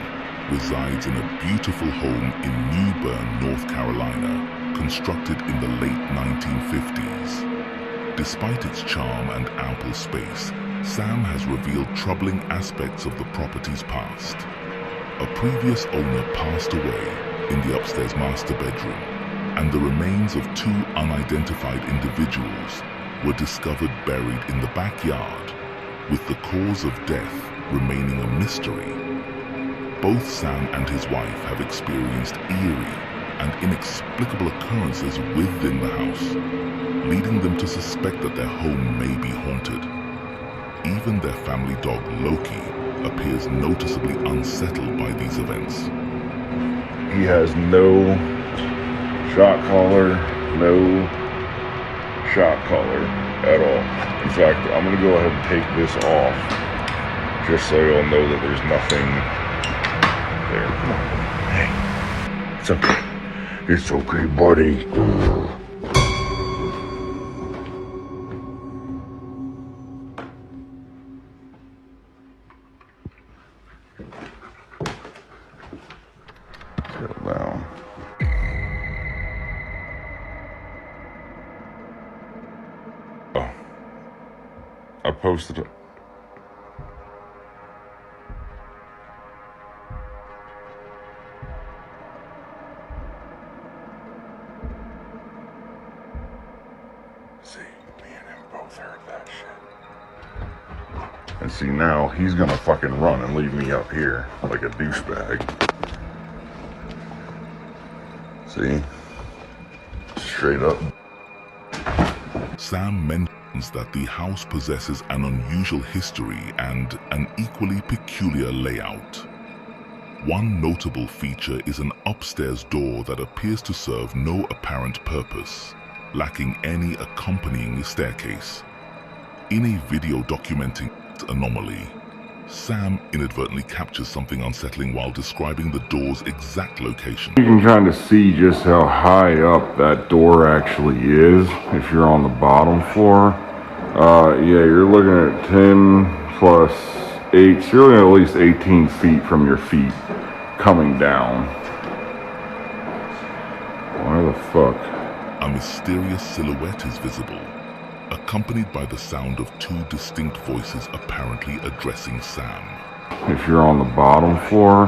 resides in a beautiful home in New Bern, North Carolina, constructed in the late 1950s. Despite its charm and ample space, Sam has revealed troubling aspects of the property's past. A previous owner passed away in the upstairs master bedroom, and the remains of 2 unidentified individuals were discovered buried in the backyard, with the cause of death remaining a mystery. Both Sam and his wife have experienced eerie and inexplicable occurrences within the house, leading them to suspect that their home may be haunted. Even their family dog, Loki, appears noticeably unsettled by these events. He has no shock collar, no shock collar at all. In fact, I'm gonna go ahead and take this off, just so you'll know that there's nothing there. Come on. Hey, it's okay. It's okay, buddy. Settle down. Oh. I posted it. See, me and him both heard that shit. And see, now he's gonna fucking run and leave me up here like a douchebag. See? Straight up. Sam mentions that the house possesses an unusual history and an equally peculiar layout. One notable feature is an upstairs door that appears to serve no apparent purpose, lacking any accompanying staircase. In a video documenting the anomaly, Sam inadvertently captures something unsettling while describing the door's exact location. You can kind of see just how high up that door actually is if you're on the bottom floor. Yeah, you're looking at 10 plus 8, so you're looking at least 18 feet from your feet coming down. Why the fuck? A mysterious silhouette is visible, accompanied by the sound of two distinct voices apparently addressing Sam. If you're on the bottom floor,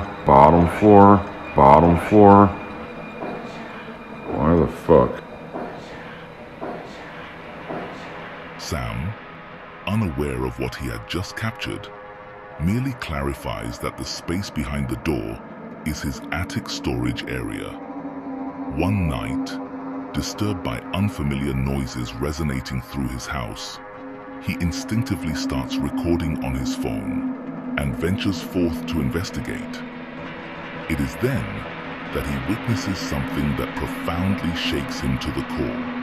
why the fuck? Sam, unaware of what he had just captured, merely clarifies that the space behind the door is his attic storage area. One night, disturbed by unfamiliar noises resonating through his house, he instinctively starts recording on his phone and ventures forth to investigate. It is then that he witnesses something that profoundly shakes him to the core.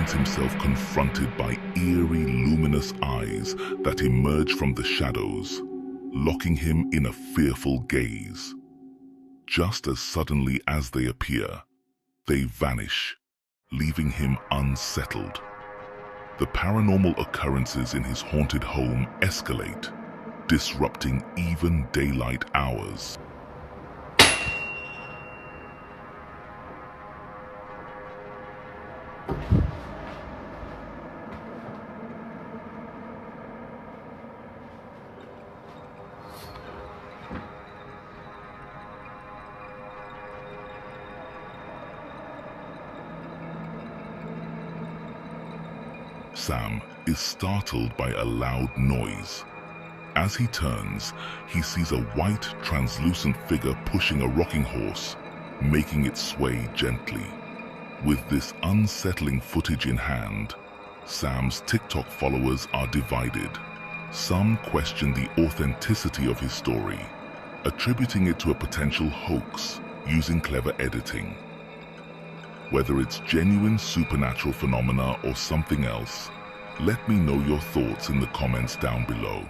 Himself confronted by eerie, luminous eyes that emerge from the shadows, locking him in a fearful gaze. Just as suddenly as they appear, they vanish, leaving him unsettled. The paranormal occurrences in his haunted home escalate, disrupting even daylight hours. Sam is startled by a loud noise. As he turns, he sees a white, translucent figure pushing a rocking horse, making it sway gently. With this unsettling footage in hand, Sam's TikTok followers are divided. Some question the authenticity of his story, attributing it to a potential hoax using clever editing. Whether it's genuine supernatural phenomena or something else, let me know your thoughts in the comments down below.